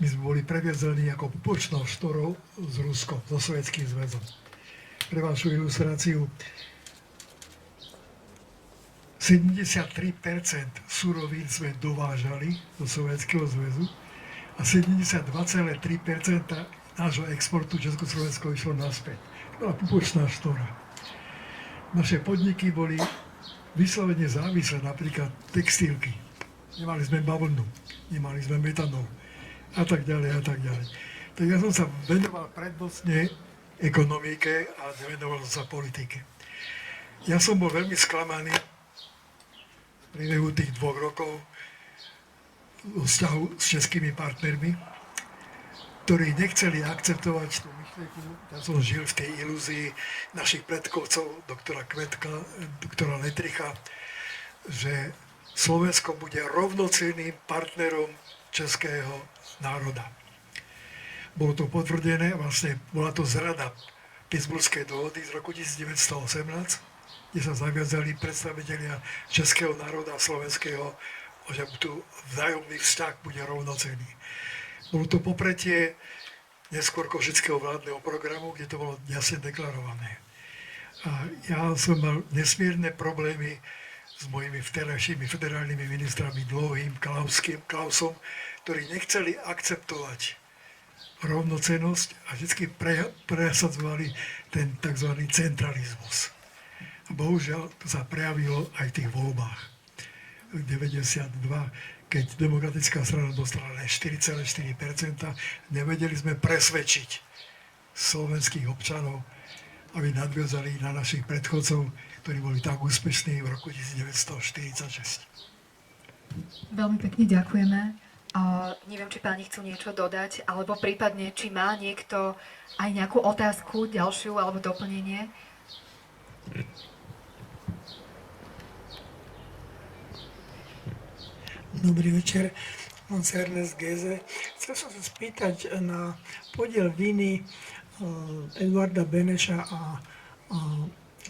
My sme boli previazaní ako pupočnou štorou s Ruskom, so Sovietským zväzom. Pre vašu ilustráciu, 73% surovín sme dovážali do Sovietskeho zväzu a 72,3% nášho exportu Československo išlo naspäť. To bola pupočná štora. Naše podniky boli vyslovene závislé, napríklad textilky. Nemali sme bavlnu, nemali sme metanol a tak ďalej a tak ďalej. Tak ja som sa venoval prednostne ekonomike a nevenoval som sa politike. Ja som bol veľmi sklamaný v priebehu tých 2 rokov vo vzťahu s českými partnermi, ktorí nechceli akceptovať tú myšlienku. Ja som žil v tej ilúzii našich predkovcov, doktora Kvetka, doktora Letricha, že Slovensko bude rovnocenným partnerom českého národa. Bolo to potvrdené, vlastne bola to zrada Pittsburghskej dohody z roku 1918, kde sa zaviazali predstavitelia českého národa a slovenského, že tu vzájomný vzťah bude rovnocenný. Bolo to popretie neskôr košického vládneho programu, kde to bolo jasne deklarované. A ja som mal nesmierne problémy s mojimi vterajšími federálnymi ministrami Dlouhým, Klausom, ktorí nechceli akceptovať rovnocennosť a vždy presadzovali ten tzv. Centralizmus. A bohužiaľ to sa prejavilo aj v tých voľbách. V 92, keď demokratická strana dostala len 4,4%, nevedeli sme presvedčiť slovenských občanov, aby nadviazali na našich predchodcov, ktorí boli tak úspešní v roku 1946. Veľmi pekne ďakujeme. Neviem, či páni chcú niečo dodať, alebo prípadne, či má niekto aj nejakú otázku ďalšiu alebo doplnenie. Dobrý večer, mám sa Ernest Geze. Chcel som sa spýtať na podiel viny Eduarda Beneša a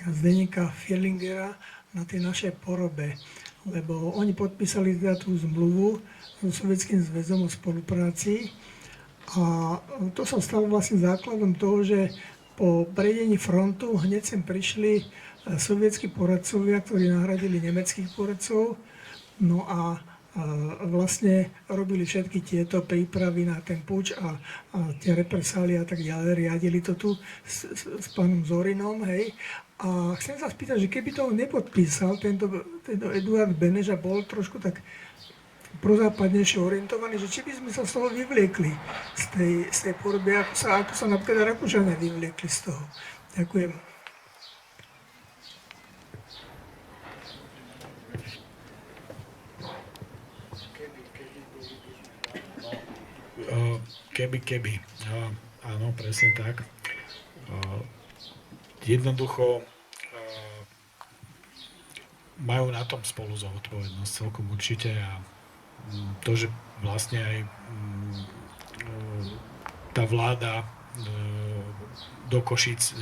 Zdeňka Fierlingera na tej našej porobe, lebo oni podpísali teda tú zmluvu so Sovietským zväzom o spolupráci a to sa stalo vlastne základom toho, že po prejdení frontu hneď sem prišli sovietskí poradcovia, ktorí nahradili nemeckých poradcov, no a vlastne robili všetky tieto prípravy na ten puč a tie represálie a tak ďalej, riadili to tu s pánom Zorinom, hej. A chcem sa spýtať, že keby to nepodpísal tento Eduard Beneš a bol trošku tak prozápadnejšie orientovaní, že či by sme sa z toho vyvliekli, z tej podoby, ako sa napríklad Rakúšania vyvliekli z toho. Ďakujem. Keby. Áno, presne tak. Jednoducho majú na tom spolu zodpovednosť celkom určite a to, že vlastne aj tá vláda do Košíc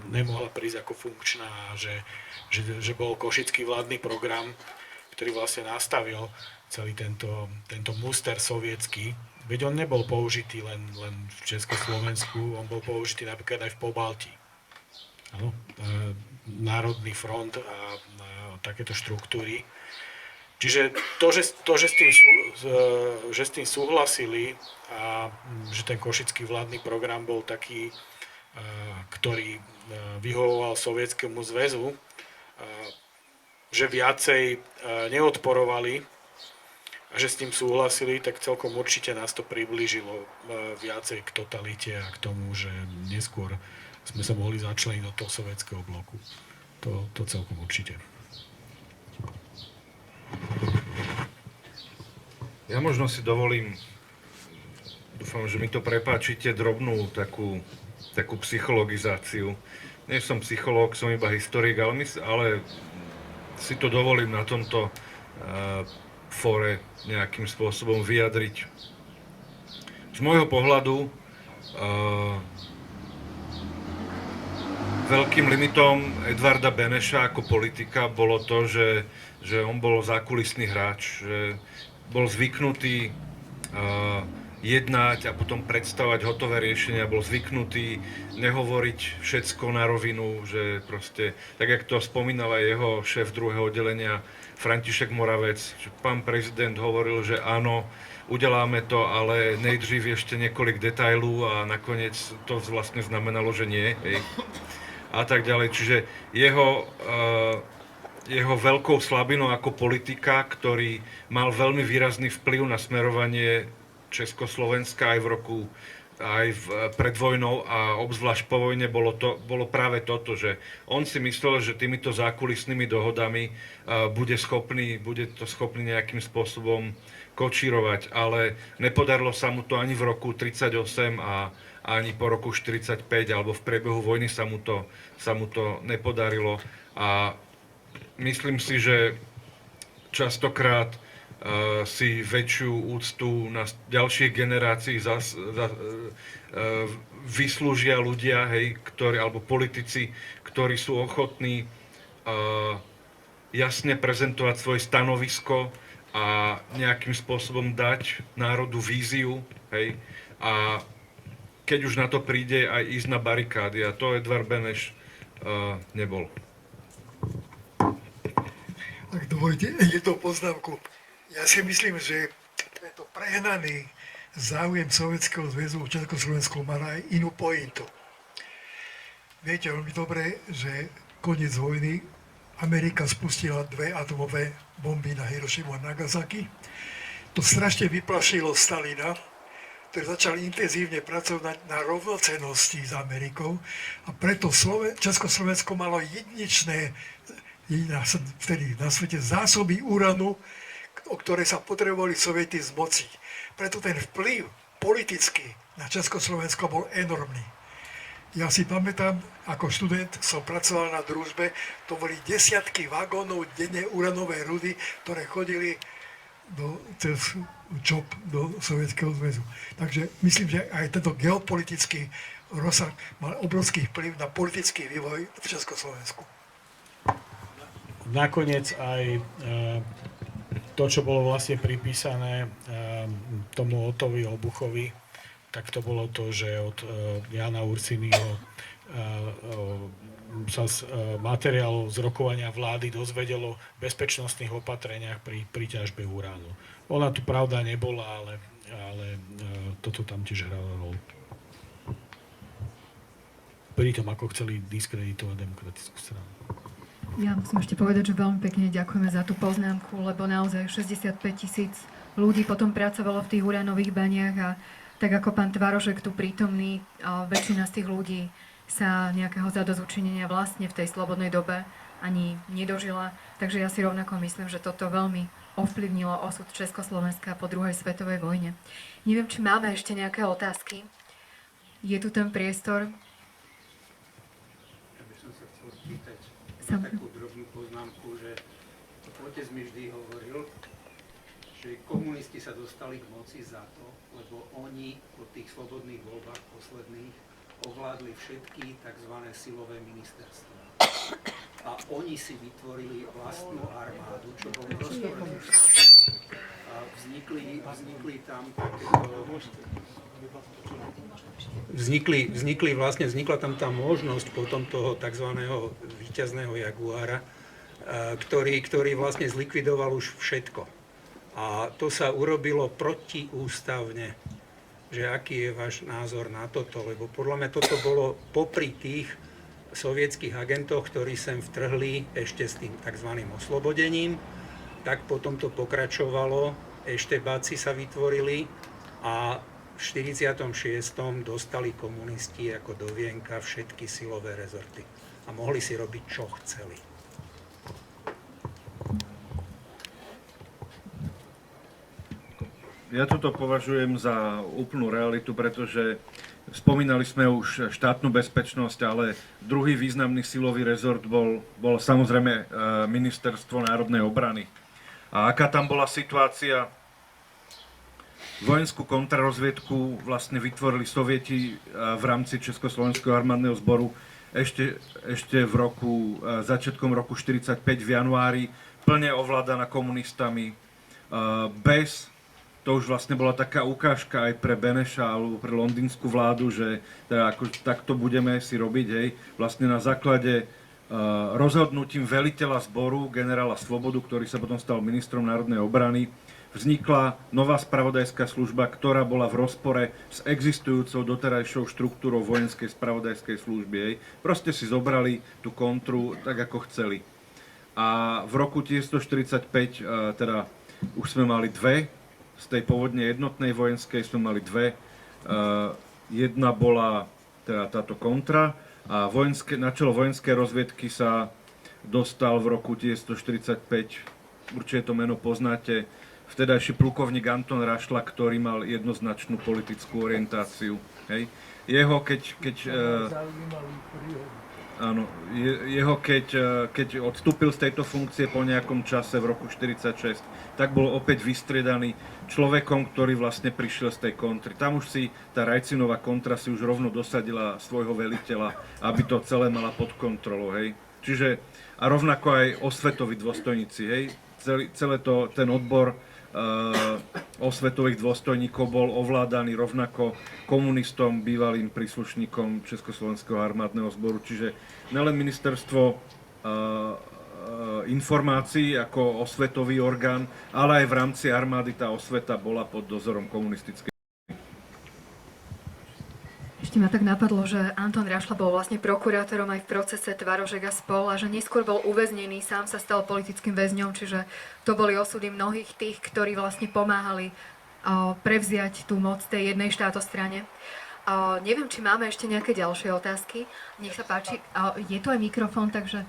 nemohla prísť ako funkčná a že bol košický vládny program, ktorý vlastne nastavil celý tento muster sovietský. Veď on nebol použitý len v Československu, on bol použitý napríklad aj v Pobaltí. Áno, Národný front a takéto štruktúry. Čiže že s tým súhlasili a že ten košický vládny program bol taký, ktorý vyhovoval Sovietskému zväzu, že viacej neodporovali a že s tým súhlasili, tak celkom určite nás to priblížilo viacej k totalite a k tomu, že neskôr sme sa mohli začleniť do toho sovietskeho bloku. To celkom určite. Ja možno si dovolím, dúfam, že mi to prepáčite, drobnú takú psychologizáciu. Nie som psychológ, som iba historik, ale si to dovolím na tomto fóre nejakým spôsobom vyjadriť. Z môjho pohľadu veľkým limitom Edvarda Beneša ako politika bolo to, že on bol zákulisný hráč, že bol zvyknutý jednať a potom predstavovať hotové riešenia, bol zvyknutý nehovoriť všetko na rovinu, že proste, tak jak to spomínal aj jeho šéf druhého oddelenia František Moravec, že pán prezident hovoril, že áno, udeláme to, ale nejdřív ešte niekoľko detailů a nakoniec to vlastne znamenalo, že nie. Hej. A tak ďalej. Čiže jeho veľkou slabinou ako politika, ktorý mal veľmi výrazný vplyv na smerovanie Československa aj pred vojnou a obzvlášť po vojne bolo práve toto, že on si myslel, že týmito zákulisnými dohodami bude to schopný nejakým spôsobom kočírovať, ale nepodarilo sa mu to ani v roku 1938 a ani po roku 1945 alebo v priebehu vojny sa mu to nepodarilo a myslím si, že častokrát si väčšiu úctu na ďalších generácií vyslúžia ľudia, alebo politici, ktorí sú ochotní jasne prezentovať svoje stanovisko a nejakým spôsobom dať národu víziu, a keď už na to príde, aj ísť na barikády. A to Edvard Beneš nebol. Ak dovolíte, jednu poznámku. Ja si myslím, že tento prehnaný záujem Sovietskeho zväzu o Československu mal aj inú pointu. Viete veľmi dobre, že koniec vojny Amerika spustila 2 atomové bomby na Hirošimu a Nagasaki. To strašne vyplašilo Stalina, ktorý začal intenzívne pracovať na rovnocennosti s Amerikou a preto Československo malo jedinečné vtedy na svete zásoby uranu, o ktoré sa potrebovali Sovieti zmociť. Preto ten vplyv politický na Československo bol enormný. Ja si pamätám, ako študent som pracoval na družbe, to boli desiatky vagónov denne uranové rudy, ktoré chodili cez ČOP do Sovietskeho zväzu. Takže myslím, že aj tento geopolitický rozsah mal obrovský vplyv na politický vývoj v Československu. Nakoniec aj to, čo bolo vlastne pripísané tomu Ottovi Obuchovi, tak to bolo to, že od Jana Ursiniho sa z materiálov z rokovania vlády dozvedelo v bezpečnostných opatreniach pri ťažbe uránu. Ona tu pravda nebola, ale toto tam tiež hralo rolu. Pri tom, ako chceli diskreditovať demokratickú stranu. Ja musím ešte povedať, že veľmi pekne ďakujeme za tú poznámku, lebo naozaj 65 000 ľudí potom pracovalo v tých uránových baniach a tak ako pán Tvarošek tu prítomný, väčšina z tých ľudí sa nejakého zadozučinenia vlastne v tej slobodnej dobe ani nedožila. Takže ja si rovnako myslím, že toto veľmi ovplyvnilo osud Československa po druhej svetovej vojne. Neviem, či máme ešte nejaké otázky. Je tu ten priestor? Ja by som sa chcel spýtať Samozrejme. takú drobnú poznámku, že otec mi vždy hovoril, že komunisti sa dostali k moci za to, lebo oni po tých slobodných voľbách posledných ovládli všetky tzv. Silové ministerstva. A oni si vytvorili vlastnú armádu, čo bolo rozporné. A vznikli tam takéto... Vznikla tam tá možnosť potom toho tzv. Víťazného Jaguára, ktorý vlastne zlikvidoval už všetko. A to sa urobilo protiústavne. Že aký je váš názor na toto? Lebo podľa mňa toto bolo popri tých sovietských agentoch, ktorí sem vtrhli ešte s tým tzv. Oslobodením, tak potom to pokračovalo, eštebáci sa vytvorili a v 46. dostali komunisti ako do vienka všetky silové rezorty a mohli si robiť, čo chceli. Ja toto považujem za úplnú realitu, pretože spomínali sme už štátnu bezpečnosť, ale druhý významný silový rezort bol samozrejme Ministerstvo národnej obrany. A aká tam bola situácia? Vojenskú kontrarozviedku vlastne vytvorili Sovieti v rámci Československého armádneho zboru ešte v začiatkom roku 1945 v januári, plne ovládaná komunistami, to už vlastne bola taká ukážka aj pre Beneša alebo pre londýnsku vládu, že teda takto budeme si robiť, hej, vlastne na základe rozhodnutím veliteľa zboru, generála Svobodu, ktorý sa potom stal ministrom národnej obrany, vznikla nová spravodajská služba, ktorá bola v rozpore s existujúcou doterajšou štruktúrou vojenskej spravodajskej služby. Hej. Proste si zobrali tú kontru tak, ako chceli. A v roku 1945 teda už sme mali dve. Z tej pôvodne jednotnej vojenskej sme mali dve. Jedna bola teda táto kontra a na čelo vojenskej rozviedky sa dostal v roku 1945, určite to meno poznáte, vtedajší plukovník Anton Rašla, ktorý mal jednoznačnú politickú orientáciu. Hej. Keď odstúpil z tejto funkcie po nejakom čase v roku 1946, tak bol opäť vystriedaný človekom, ktorý vlastne prišiel z tej kontry. Tam už si tá Rajcinová kontra si už rovno dosadila svojho veliteľa, aby to celé mala pod kontrolou. Hej. Čiže, a rovnako aj osvetoví dôstojníci. Hej. Ten odbor osvetových dôstojníkov bol ovládaný rovnako komunistom, bývalým príslušníkom Československého armádneho zboru. Čiže nielen ministerstvo informácií ako osvetový orgán, ale aj v rámci armády tá osveta bola pod dozorom komunistickej. Ešte ma tak napadlo, že Anton Rašla bol vlastne prokurátorom aj v procese Tvarošek a spol a že neskôr bol uväznený, sám sa stal politickým väzňom, čiže to boli osudy mnohých tých, ktorí vlastne pomáhali prevziať tú moc tej jednej štátostrane. Neviem, či máme ešte nejaké ďalšie otázky. Nech sa páči, je tu aj mikrofón, takže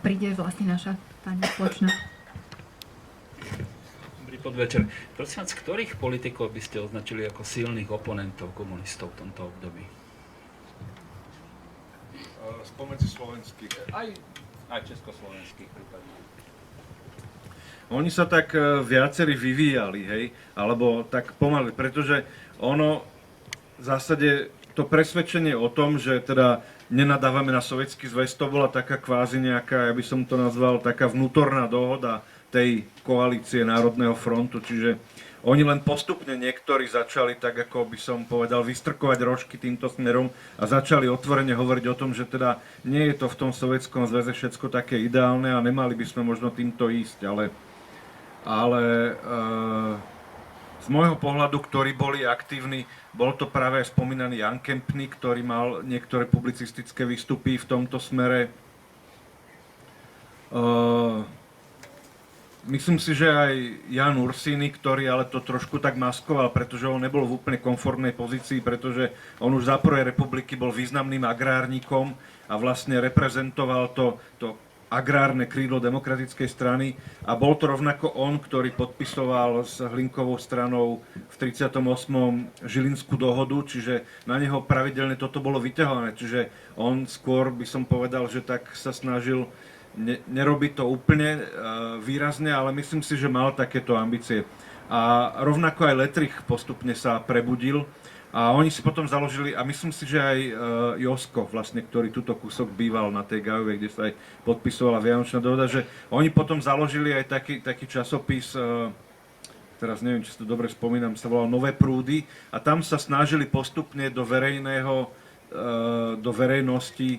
príde vlastne naša pani spoločná. Dobrý podvečer. Prosím vás, ktorých politikov by ste označili ako silných oponentov komunistov v tomto období? Spomedzi slovenských. Aj československých prípadne. Oni sa tak viacerí vyvíjali, hej, alebo tak pomaly, pretože ono v zásade to presvedčenie o tom, že teda nenadávame na Sovietsky zväz, to bola taká kvázi nejaká, ja by som to nazval, taká vnútorná dohoda tej koalície Národného frontu, čiže oni len postupne niektorí začali, tak ako by som povedal, vystrkovať rožky týmto smerom a začali otvorene hovoriť o tom, že teda nie je to v tom Sovietskom zväze všetko také ideálne a nemali by sme možno týmto ísť, ale z môjho pohľadu, ktorí boli aktívni, bol to práve aj spomínaný Jan Kempný, ktorý mal niektoré publicistické výstupy v tomto smere. Myslím si, že aj Jan Ursíny, ktorý ale to trošku tak maskoval, pretože on nebol v úplne komfortnej pozícii, pretože on už za prvej republiky bol významným agrárnikom a vlastne reprezentoval to agrárne krídlo demokratickej strany a bol to rovnako on, ktorý podpisoval s Hlinkovou stranou v 38. Žilinskú dohodu, čiže na neho pravidelne toto bolo vyťahované, čiže on skôr by som povedal, že tak sa snažil nerobiť to úplne výrazne, ale myslím si, že mal takéto ambície. A rovnako aj Letrich postupne sa prebudil a oni si potom založili, a myslím si, že aj Josko, vlastne, ktorý túto kúsok býval na tej Gajove, kde sa aj podpisovala Vianočná dohoda, že oni potom založili aj taký časopis, teraz neviem, či si to dobre spomínam, sa volal Nové prúdy a tam sa snažili postupne do verejnosti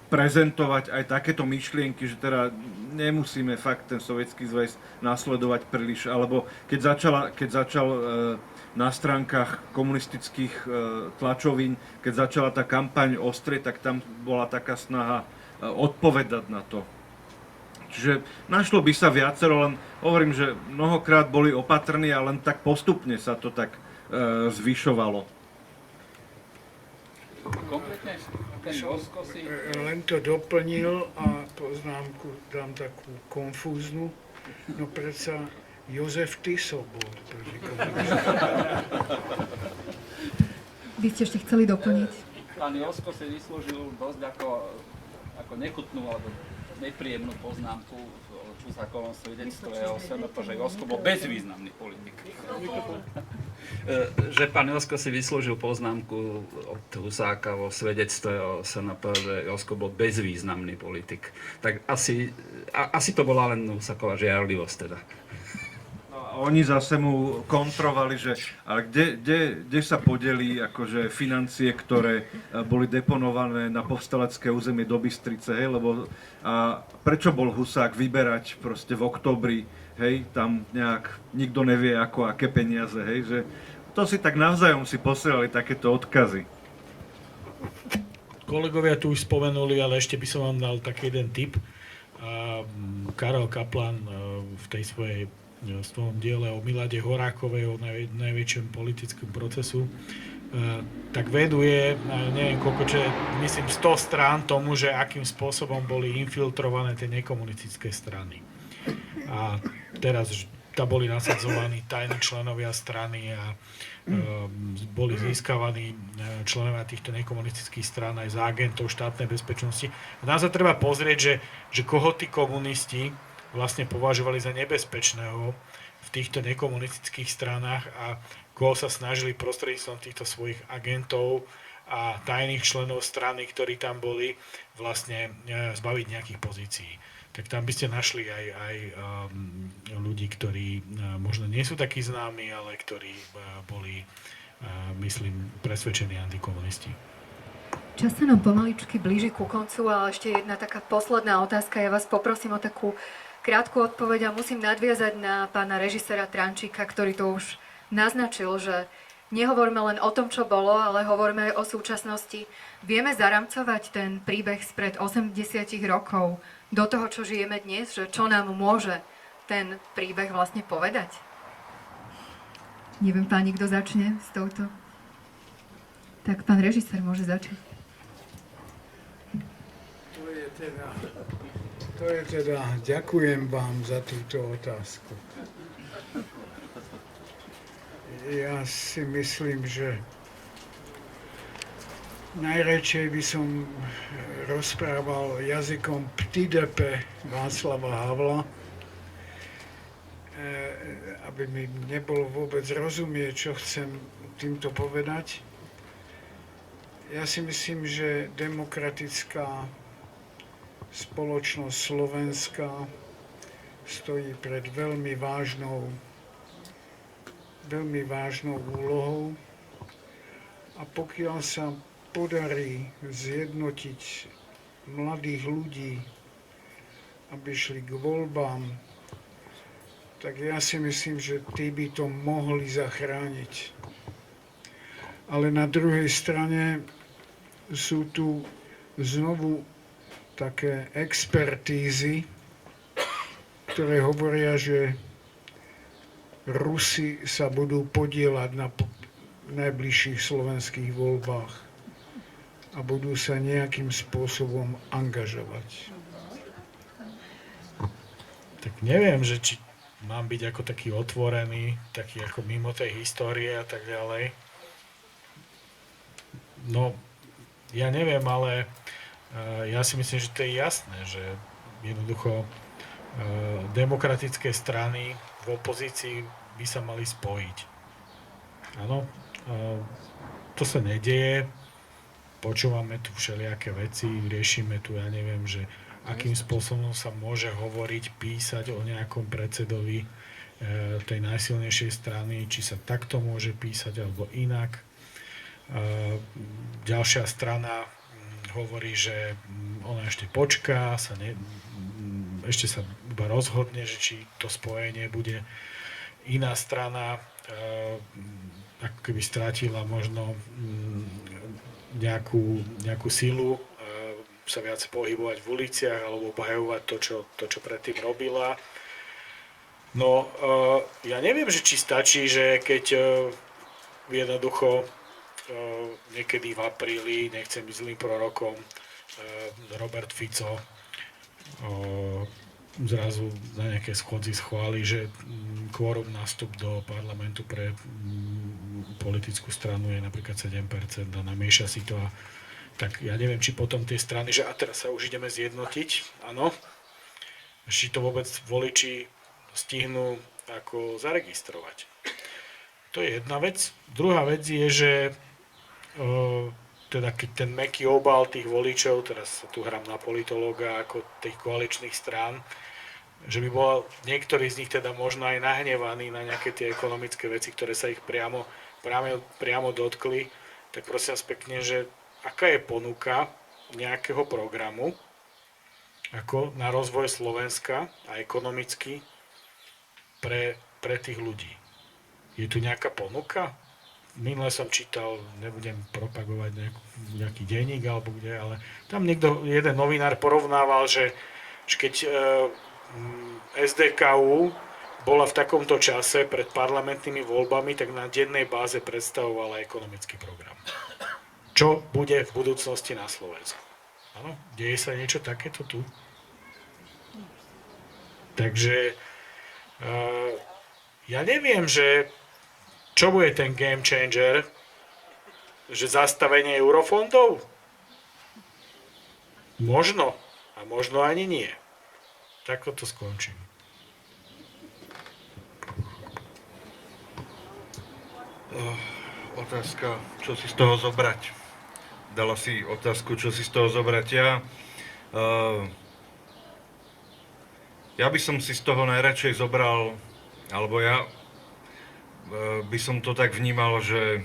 prezentovať aj takéto myšlienky, že teda nemusíme fakt ten Sovietsky zväz nasledovať príliš, alebo keď začal na stránkach komunistických tlačovín, keď začala tá kampaň ostrieť, tak tam bola taká snaha odpovedať na to. Čiže našlo by sa viacero, len hovorím, že mnohokrát boli opatrní a len tak postupne sa to tak zvyšovalo. Konkrétne ten Josko si... Len to doplnil a poznámku dám takú konfúznu. No predsa Jozef Tiso bol proti komunizmu. Vy ste ešte chceli doplniť? Pán Josko si vyslúžil dosť ako nechutnú alebo nepríjemnú poznámku v Čusákovom svedectve o SNP, že Josko bol bezvýznamný politik. Že pán Josko si vyslúžil poznámku od Husáka vo svedectve o SNP, že Josko bol bezvýznamný politik. Tak asi to bola len Husáková žiarlivosť teda. Oni zase mu kontrovali, že ale kde sa podelí akože financie, ktoré boli deponované na povstalecké územie do Bystrice, hej, lebo a prečo bol Husák vyberať proste v októbri, hej, tam nejak nikto nevie ako, aké peniaze, hej, že to si tak navzájom si posielali takéto odkazy. Kolegovia tu už spomenuli, ale ešte by som vám dal taký jeden tip. Karel Kaplan v tej svojom diele o Milade Horákovej, o najväčšom politickom procesu, tak veduje, neviem koľko, myslím 100 strán tomu, že akým spôsobom boli infiltrované tie nekomunistické strany. A teraz tam boli nasadzovaní tajní členovia strany a boli získavaní členovia týchto nekomunistických strán aj za agentov štátnej bezpečnosti. A nám sa treba pozrieť, že koho tí komunisti vlastne považovali za nebezpečného v týchto nekomunistických stranách a koho sa snažili prostredníctvom týchto svojich agentov a tajných členov strany, ktorí tam boli, vlastne zbaviť nejakých pozícií. Tak tam by ste našli aj ľudí, ktorí možno nie sú takí známi, ale ktorí boli, myslím, presvedčení antikomunisti. Čas sa nám pomaličky blíži ku koncu, ale ešte jedna taká posledná otázka. Ja vás poprosím o takú krátku odpoveď a musím nadviazať na pána režiséra Trančíka, ktorý to už naznačil, že nehovoríme len o tom, čo bolo, ale hovoríme aj o súčasnosti. Vieme zaramcovať ten príbeh spred 80 rokov do toho, čo žijeme dnes, že čo nám môže ten príbeh vlastne povedať? Neviem, páni, kto začne s touto? Tak pán režisér môže začať. To je teda, ďakujem vám za túto otázku. Ja si myslím, že najradšej by som rozprával jazykom Ptidepe Václava Havla, aby mi nebolo vôbec rozumieť, čo chcem týmto povedať. Ja si myslím, že demokratická spoločnosť Slovenska stojí pred veľmi vážnou úlohou a pokiaľ sa podarí zjednotiť mladých ľudí, aby šli k voľbám, tak ja si myslím, že tí by to mohli zachrániť. Ale na druhej strane sú tu znovu také expertízy, ktoré hovoria, že Rusi sa budú podieľať na najbližších slovenských voľbách a budú sa nejakým spôsobom angažovať. Tak neviem, že či mám byť ako taký otvorený, taký ako mimo tej histórie a tak ďalej. No, ja neviem, ale ja si myslím, že to je jasné, že jednoducho demokratické strany v opozícii by sa mali spojiť. Áno, to sa nedeje, počúvame tu všelijaké veci, riešime tu, ja neviem, že akým spôsobom sa môže hovoriť, písať o nejakom predsedovi tej najsilnejšej strany, či sa takto môže písať, alebo inak. Ďalšia strana hovorí, že ona ešte počká, ešte sa iba rozhodne, že či to spojenie bude. Iná strana ako keby strátila možno nejakú silu sa viac pohybovať v uliciach alebo obhajovať to, čo predtým robila. No, ja neviem, že či stačí, že keď jednoducho niekedy v apríli, nechcem byť zlým prorokom, Robert Fico zrazu na nejaké schodzi schváli, že kvórum nástup do parlamentu pre politickú stranu je napríklad 7% a namieša si to. Tak ja neviem, či potom tie strany, že a teraz sa už ideme zjednotiť, áno, či to vôbec voliči stihnú ako zaregistrovať. To je jedna vec. Druhá vec je, že teda keď ten mäkký obal tých voličov, teraz sa tu hrám na politológa ako tých koaličných strán, že by bol niektorý z nich teda možno aj nahnevaný na nejaké tie ekonomické veci, ktoré sa ich priamo dotkli, tak prosím vás pekne, že aká je ponuka nejakého programu ako na rozvoj Slovenska a ekonomicky pre tých ľudí. Je tu nejaká ponuka? Minule som čítal, nebudem propagovať nejaký denník alebo kde, ale tam jeden novinár porovnával, že keď SDKU bola v takomto čase pred parlamentnými voľbami, tak na dennej báze predstavovala ekonomický program. Čo bude v budúcnosti na Slovensku? Áno, deje sa niečo takéto tu? Takže ja neviem, že čo bude ten game changer, že zastavenie eurofondov? Možno, a možno ani nie. Takto to skončím. Otázka, čo si z toho zobrať? Dala si otázku, čo si z toho zobrať ja. Ja by som si z toho najradšej zobral, alebo ja by som to tak vnímal, že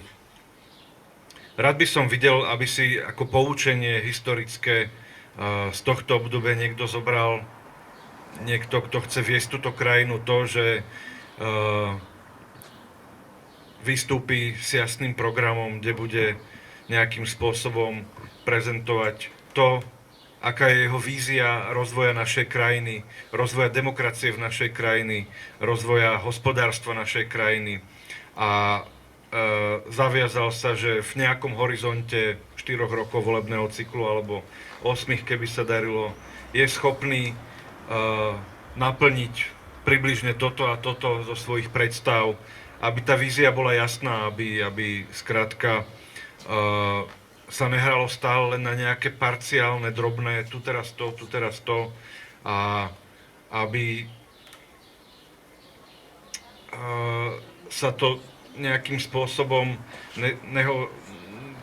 rád by som videl, aby si ako poučenie historické z tohto obdobia niekto zobral, niekto, kto chce viesť túto krajinu, to, že vystúpi s jasným programom, kde bude nejakým spôsobom prezentovať to, aká je jeho vízia rozvoja našej krajiny, rozvoja demokracie v našej krajiny, rozvoja hospodárstva našej krajiny. A zaviazal sa, že v nejakom horizonte 4 rokov volebného cyklu alebo 8, keby sa darilo, je schopný naplniť približne toto a toto zo svojich predstav, aby tá vízia bola jasná, aby skrátka sa nehralo stále len na nejaké parciálne, drobné, tu teraz to, a aby sa to nejakým spôsobom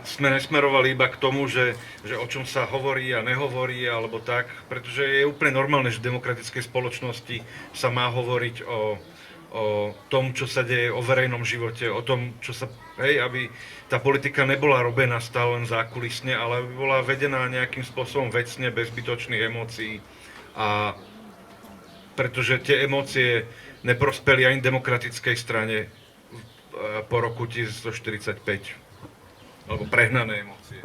sme nesmerovali iba k tomu, že o čom sa hovorí a nehovorí, alebo tak, pretože je úplne normálne, že v demokratickej spoločnosti sa má hovoriť o tom, čo sa deje, o verejnom živote, o tom, čo sa, aby tá politika nebola robená stále len zákulisne, ale aby bola vedená nejakým spôsobom vecne, bez zbytočných emócií. A pretože tie emócie neprospeli ani demokratickej strane po roku 1945, alebo prehnané emócie.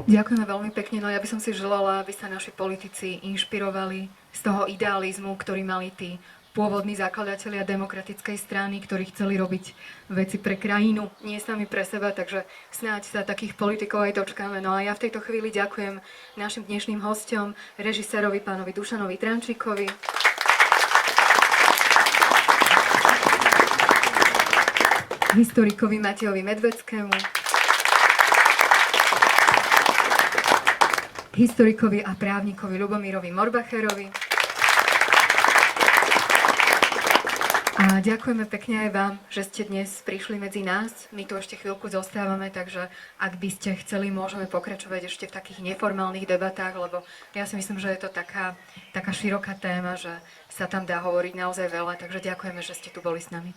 Ďakujeme veľmi pekne, no ja by som si želala, aby sa naši politici inšpirovali z toho idealizmu, ktorý mali tí pôvodní zakladatelia demokratickej strany, ktorí chceli robiť veci pre krajinu, nie sami pre seba, takže snáď sa takých politikov aj dočkáme. No a ja v tejto chvíli ďakujem našim dnešným hosťom, režisérovi pánovi Dušanovi Trančíkovi, historikovi Matejovi Medveckému, historikovi a právnikovi Ľubomírovi Morbacherovi. A ďakujeme pekne aj vám, že ste dnes prišli medzi nás. My tu ešte chvíľku zostávame, takže ak by ste chceli, môžeme pokračovať ešte v takých neformálnych debatách, lebo ja si myslím, že je to taká široká téma, že sa tam dá hovoriť naozaj veľa, takže ďakujeme, že ste tu boli s nami.